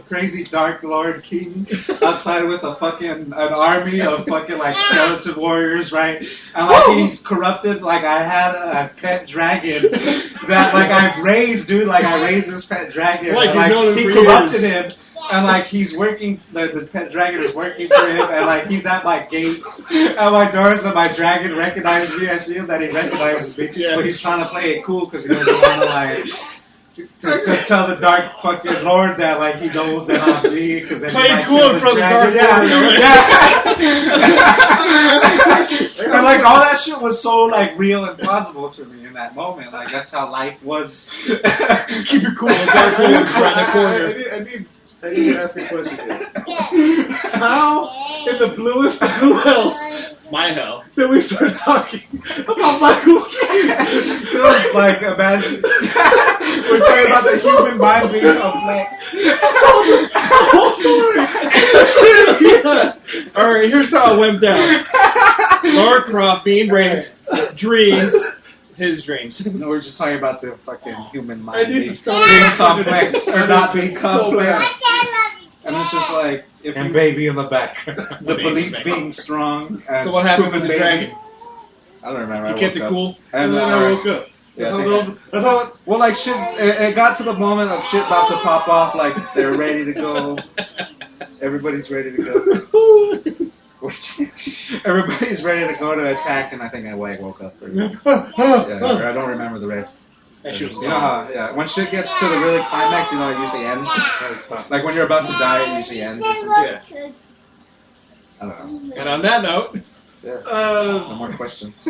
crazy dark Lord King outside with an army of fucking like skeleton warriors, right? And like he's corrupted. Like I had a pet dragon that like I raised, dude. Like I raised this pet dragon. Like, and, you've known him he for corrupted years. him. And like he's working, the pet dragon is working for him, and like he's at my gates, at my doors, and my dragon recognizes me. I see him that he recognizes me, but he's trying to play it cool because he doesn't want to like to tell the dark fucking lord that like he knows that I'm me. Because then Play he it might cool kill in front of the dark yeah. And like all that shit was so like real and possible for me in that moment. Like that's how life was. Keep it cool. Dark Lord's right in the corner. I need to ask a question here. How, in the bluest of blue hells, My hell. did we start talking about Michael's dream? It was like, imagine, we're talking about the human mind being complex. Alright, here's how it went down. Laura Croft being raped, dreams, his dreams. No, we're just talking about the fucking human I mind need being to start complex or not being complex. And it's just like, if And you, baby in the back. the belief being strong. And So what happened with human the baby. dragon? I don't remember. You I kept woke it up. cool? And then I woke up. Yeah, That's how well, like shit, it got to the moment of shit about to pop off. Like they're ready to go. Everybody's ready to go. Everybody's ready to go to attack, and I think I woke up. Yeah, or I don't remember the rest. That shit was You know how, yeah, when shit gets to the really climax, you know, it usually ends. Like when you're about to die, it usually ends. Yeah. I don't know. And on that note, Yeah. No more questions.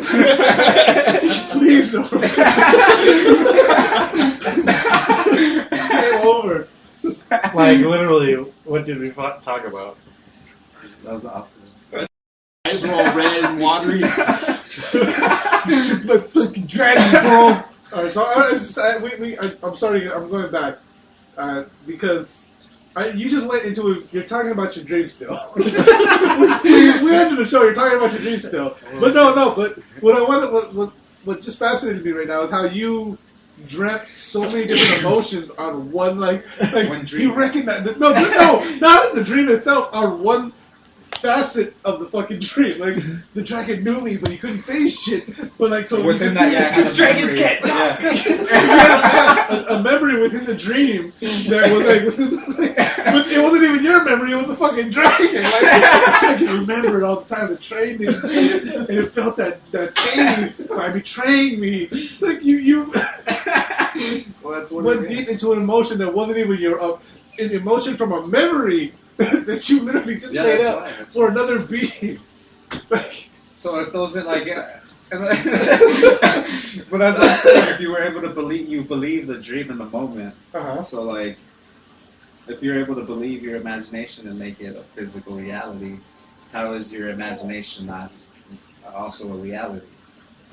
Please no. Game over. Like, literally, what did we talk about? That was awesome. eyes were all red and watery. The fucking dragon, bro. Alright, so I'm sorry, I'm going back. Because you just went into you're talking about your dream still. we ended the show, you're talking about your dream still. But but what just fascinated me right now is how you dreamt so many different emotions on one, like One dream. you recognize, no, not the dream itself, on one facet of the fucking dream. Like, the dragon knew me, but he couldn't say shit. But like, so Within that, yeah, Because dragons can't talk. a memory within the dream that was like, but it wasn't even your memory, it was a fucking dragon. Like, the dragon remembered all the time the training and shit, and it felt that pain by betraying me. Like, you Well, that's what went deep into an emotion that wasn't even an emotion from a memory that you literally just Yeah, made that's up right, that's for another being. Like, So if those are like, but as I said, if you were able to believe the dream in the moment. uh-huh. So like, if you're able to believe your imagination and make it a physical reality, how is your imagination not also a reality?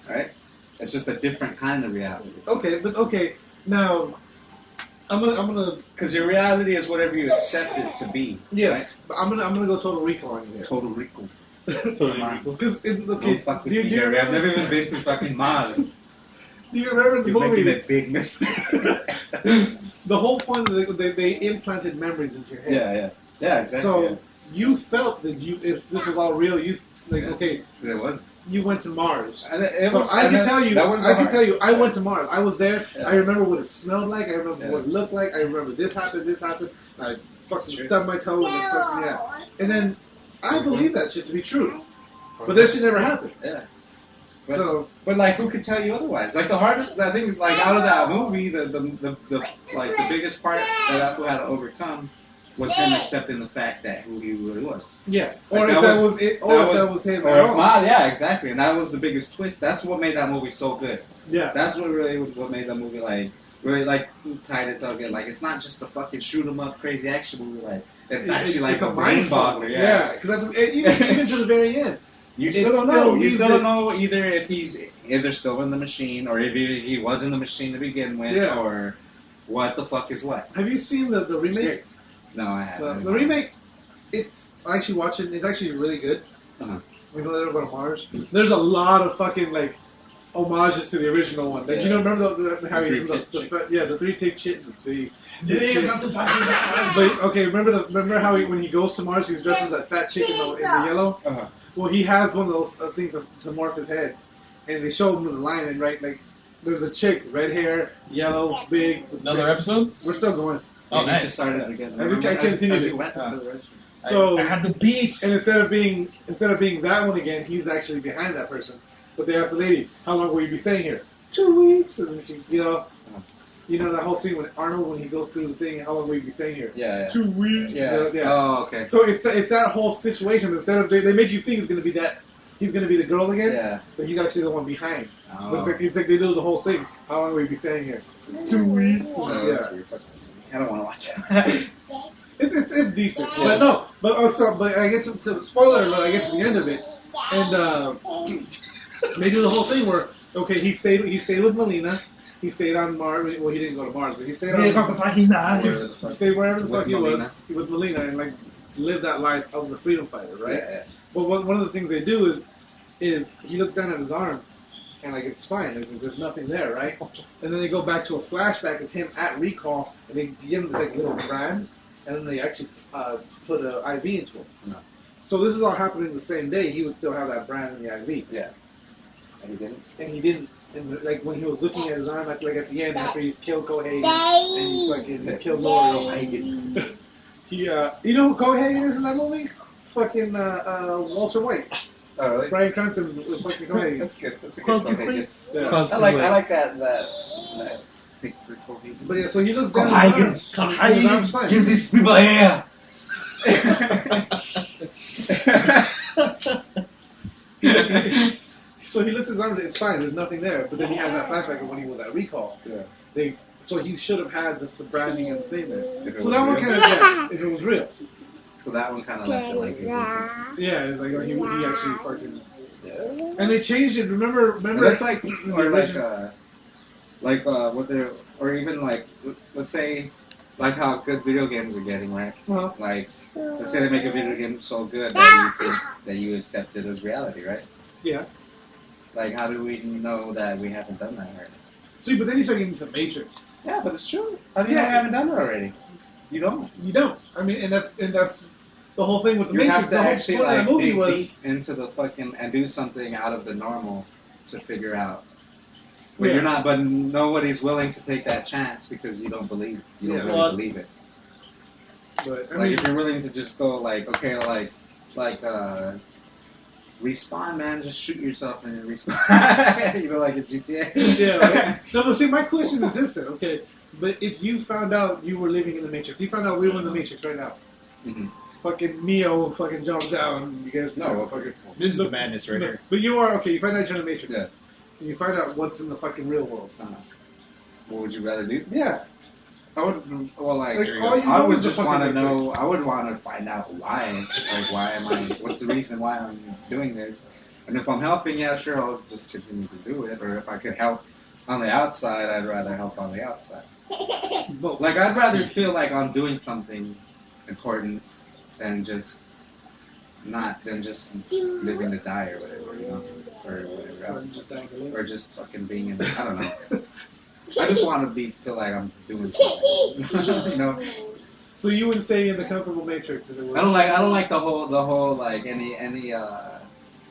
Right? It's just a different kind of reality. Okay, now I'm gonna Because your reality is whatever you accept it to be. yes, Right? but I'm gonna go total recall on you here. Total recall. Because Don't fuck with do me, you Gary. I've never remember- even been to fucking Mars. Do you remember the You're making movie? a big mistake. the whole point of they implanted memories into your head. Yeah, exactly. So you felt that this was all real. You okay. It was. You went to Mars. And I can tell you, I went to Mars. I was there. Yeah. I remember what it smelled like. I remember Yeah. what it looked like. I remember this happened. I fucking Sure. stubbed my toe and then fucking, And then I believe that shit to be true. But that shit never happened. Yeah. But like, who could tell you otherwise? Like, the hardest, I think, like, out of that movie, the biggest part that Apple had to overcome was him accepting the fact that who he really was. yeah. Like, Or if that was him at all. Yeah, exactly. And that was the biggest twist. That's what made that movie so good. Yeah. That's what made that movie, like, really, like, tied it together. Like, it's not just a fucking shoot 'em up crazy action movie. Like, it's actually like it's a brain boggler. Yeah. Because even to the very end. You It's still don't still know. You still easy. don't know either if he's either still in the machine or if he was in the machine to begin with, Yeah. or what the fuck is what. Have you seen the remake? No, I haven't. The remake, it's actually really good. Uh-huh. We know they don't go to Mars. There's a lot of fucking like homages to the original one. Like Yeah. you know, remember how The he's three tick the three tick shit. The They chick. got to find you. But okay, remember how when he goes to Mars, he's dressed as that fat chick in the yellow. Uh-huh. Well, he has one of those things to morph his head, and they show him the line and right like there's a chick, red hair, yellow, big. Another episode? We're still going. Oh, He nice. just started again. I continued it. Went. So I had the beast. and instead of being that one again, he's actually behind that person. But they ask the lady, "How long will you be staying here?" 2 weeks, and then she, that whole scene with Arnold when he goes through the thing. How long will you be staying here? Yeah. 2 weeks. Yeah. Yeah. Oh, okay. So it's that whole situation. Instead of they make you think it's gonna be that he's gonna be the girl again, Yeah. but he's actually the one behind. Oh. But it's like they do the whole thing. How long will you be staying here? 2 weeks. Oh, Yeah. that's weird. I don't want to watch it. It's decent, Yeah. but I get to spoiler alert. I get to the end of it, and they do the whole thing where he stayed with Melina, he stayed on Mars. Well, he didn't go to Mars, but he stayed on. He stayed wherever the fuck he was with Melina and like lived that life of the freedom fighter, right? Yeah. But one of the things they do is he looks down at his arm and like it's fine, like, there's nothing there, right? And then they go back to a flashback of him at recall, and they give him this like little brand, and then they actually put an IV into him. No. So this is all happening the same day. He would still have that brand in the IV, Yeah. And he didn't? and he didn't. And like when he was looking at his arm, like at the end after he's killed Cohagen and he's like he killed Lori. He you know who Cohagen is in that movie? Fucking Walter White. Oh, really? Brian Cranston was fucking Cohagen. That's good. That's a Well, good do Cohagen. Yeah. Well, I like that big Cohagen. But yeah, so he looks down at his arm. And his arm's fine. give these people air. So he looks at his arm and it's fine, there's nothing there. But then he has that flashback of when he was at recall. Yeah. So he should have had the branding and the thing there. If it So was that one real. kind of, if it was real. So that one kind of left it like inconsistent. Yeah, it's like he actually fucking. Yeah. And they changed it. Remember? And that's like, the or original- what they're, or even like, let's say, like how good video games are getting, right? Well, Like, let's say they make a video game so good that you accept it as reality, right? yeah. Like, how do we know that we haven't done that already? See, but then you start getting into Matrix. Yeah, but it's true. How do you know we haven't done it already? You don't. You don't. I mean, and that's the whole thing with the You Matrix. have to The whole actually point of like that movie dig was deep into the fucking and do something out of the normal to figure out. But Yeah. you're not. But nobody's willing to take that chance because you don't believe. You don't Yeah. really Well, believe it. But I Like mean, if you're willing to just go like, okay, respawn, man, just shoot yourself and respawn. You know, like in GTA. yeah. Like, no, but see, my question is this: then, okay, but if you found out you were living in the Matrix, you found out we were in the Matrix right now. Mhm. Fucking Neo fucking jumps down. You guys No, fucking. This is the madness right here. But you are okay. You find out you're in the Matrix. Yeah. And you find out what's in the fucking real world. What would you rather do? Yeah. I would. Well, Like, I all you know would is the just fucking want to know. Matrix. I would want to find out why. Like, why am I? What's the reason why I'm doing this? And if I'm helping, yeah, sure, I'll just continue to do it. Or if I could help on the outside, I'd rather help on the outside. But Like, I'd rather feel like I'm doing something important than just living to die or whatever, you know, or whatever. just dying to live. Or just fucking being in. I don't know. I just want to feel like I'm doing something. You know. So you wouldn't stay in the comfortable matrix. If it was, I don't like the whole like anybody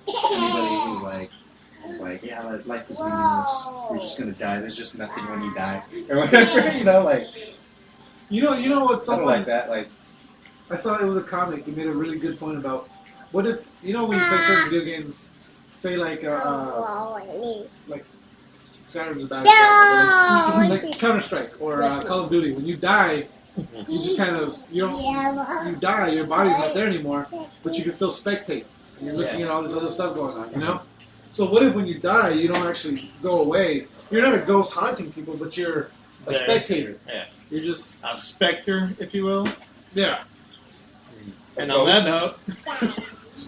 who's like yeah, life is meaningless. You're just gonna die. There's just nothing when you die or whatever. You know, like you know what's I don't something like that. Like I saw it was a comic. It made a really good point about what if when you play certain video games, say like Skyrim's a bad example, like Counter-Strike or Call of Duty. When you die, you just kind of you die. Your body's not there anymore, but you can still spectate. And you're looking at all this other stuff going on. You know. So what if when you die, you don't actually go away? You're not a ghost haunting people, but you're a spectator. Yeah. You're just a specter, if you will. yeah. And on that note,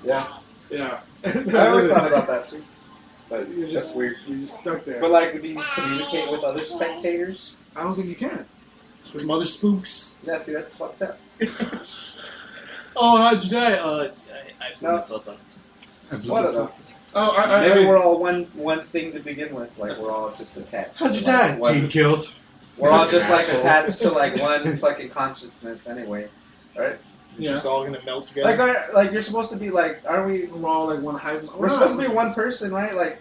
yeah, Yeah. I always thought about that too. But You're that's just weird. You're just stuck there. But like, do you communicate with other spectators? I don't think you can. some other spooks. Yeah, see, that's fucked up. Oh, how'd you die? I No. myself up. What a Oh, Maybe we're all one thing to begin with. Like we're all just attached. How'd you to, like, die? one- Team killed. We're all just like Asshole. attached to like one fucking consciousness anyway, right? You're Yeah. just all gonna melt together. Like you're supposed to be like, aren't we? We're all like one high. We're supposed to be one person, right? Like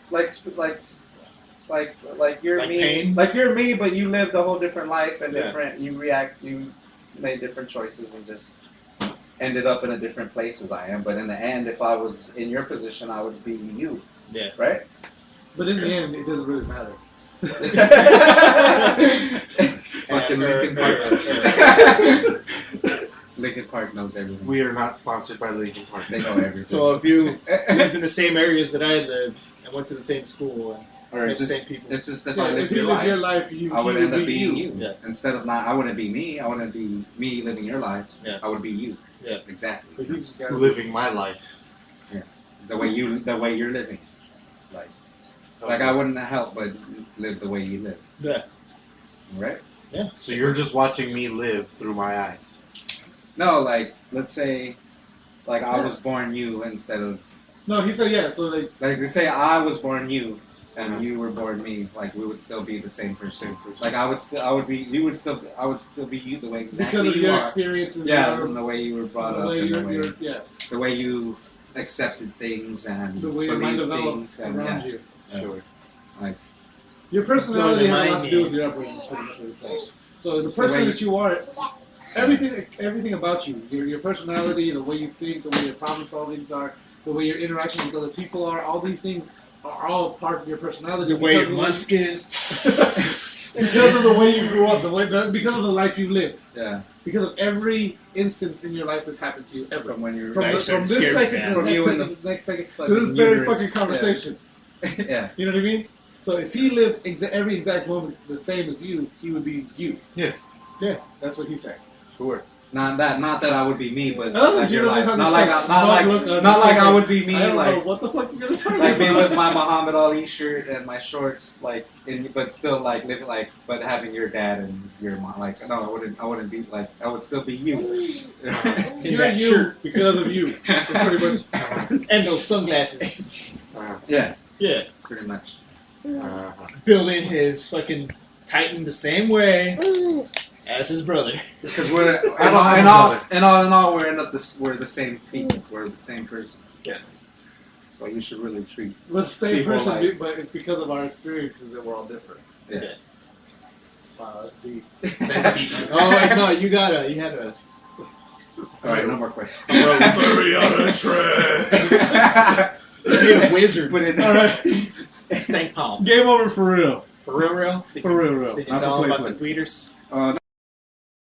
you're Like me, Pain? like you're me, but you lived a whole different life and Yeah. different. You made different choices and just ended up in a different place as I am. But in the end, if I was in your position, I would be you, Yeah. right? But in the end, it doesn't really matter. Fucking Linkin Park. Linkin Park knows everything. We are not sponsored by Linkin Park. They know everything. So if you lived in the same areas that I lived and went to the same school and or met the just, same people, it's just if Yeah, I if lived you your live life, your life, you I would you end up be being you. Yeah. Instead of not, I wouldn't be me. I wouldn't be me living your life. Yeah. I would be you. Yeah. Exactly. But he's got Living my life. The way you're living. Like I wouldn't help but live the way you live. yeah, Right? So you're just watching me live through my eyes. No, like let's say, like I was born you instead of No, he said yeah. So like like they say I was born you and you were born me. Like we would still be the same person. Like I would be you I would still be you the way exactly because of you your are. experiences, Yeah, and the way you were brought the up, way and you're yeah, the way you accepted things and the way your mind believed develops things and around yeah. you. Sure. Like Your personality has a lot remind to do me. with your upbringing. Is pretty much what it's saying. So the It's the person way that you are, everything about you, your personality, the way you think, the way your problem solvings are, the way your interactions with other people are, all these things are all part of your personality. the way your because of musk is. because of the way you grew up, because of the life you lived, yeah, because of every instance in your life that's happened to you ever. from when you're From, Nice. from this Scared second me, to man. the From next you second and to the next second. fucking This is very uterus, fucking conversation. yeah. You know what I mean? So if he lived every exact moment the same as you, he would be you. Yeah. Yeah, that's what he's saying. Sure. Not that I would be me, but I love like that you your just life. have Not this like smug look on not your like I face. would be me, I don't know like what the fuck you're gonna talk like me about. with my Muhammad Ali shirt and my shorts, like but still like living like but having your dad and your mom. Like no, I wouldn't be like I would still be you. In You're that you shirt. because of you. It's pretty much. And those sunglasses. Yeah, Yeah. pretty much. Building his fucking Titan the same way as his brother. Because we're I don't have a brother. in all we're the same people. We're the same person. Yeah. So you should really treat. We're the same People person, like- but it's because of our experiences that we're all different. Yeah. Wow, that's deep. That's deep. Oh wait, no, you had a. All right, no more questions. Be a wizard. Put it All right, Stank palm. game over for real. For real, real. For real, real. Did you Not tell for him play, about the tweeters? No,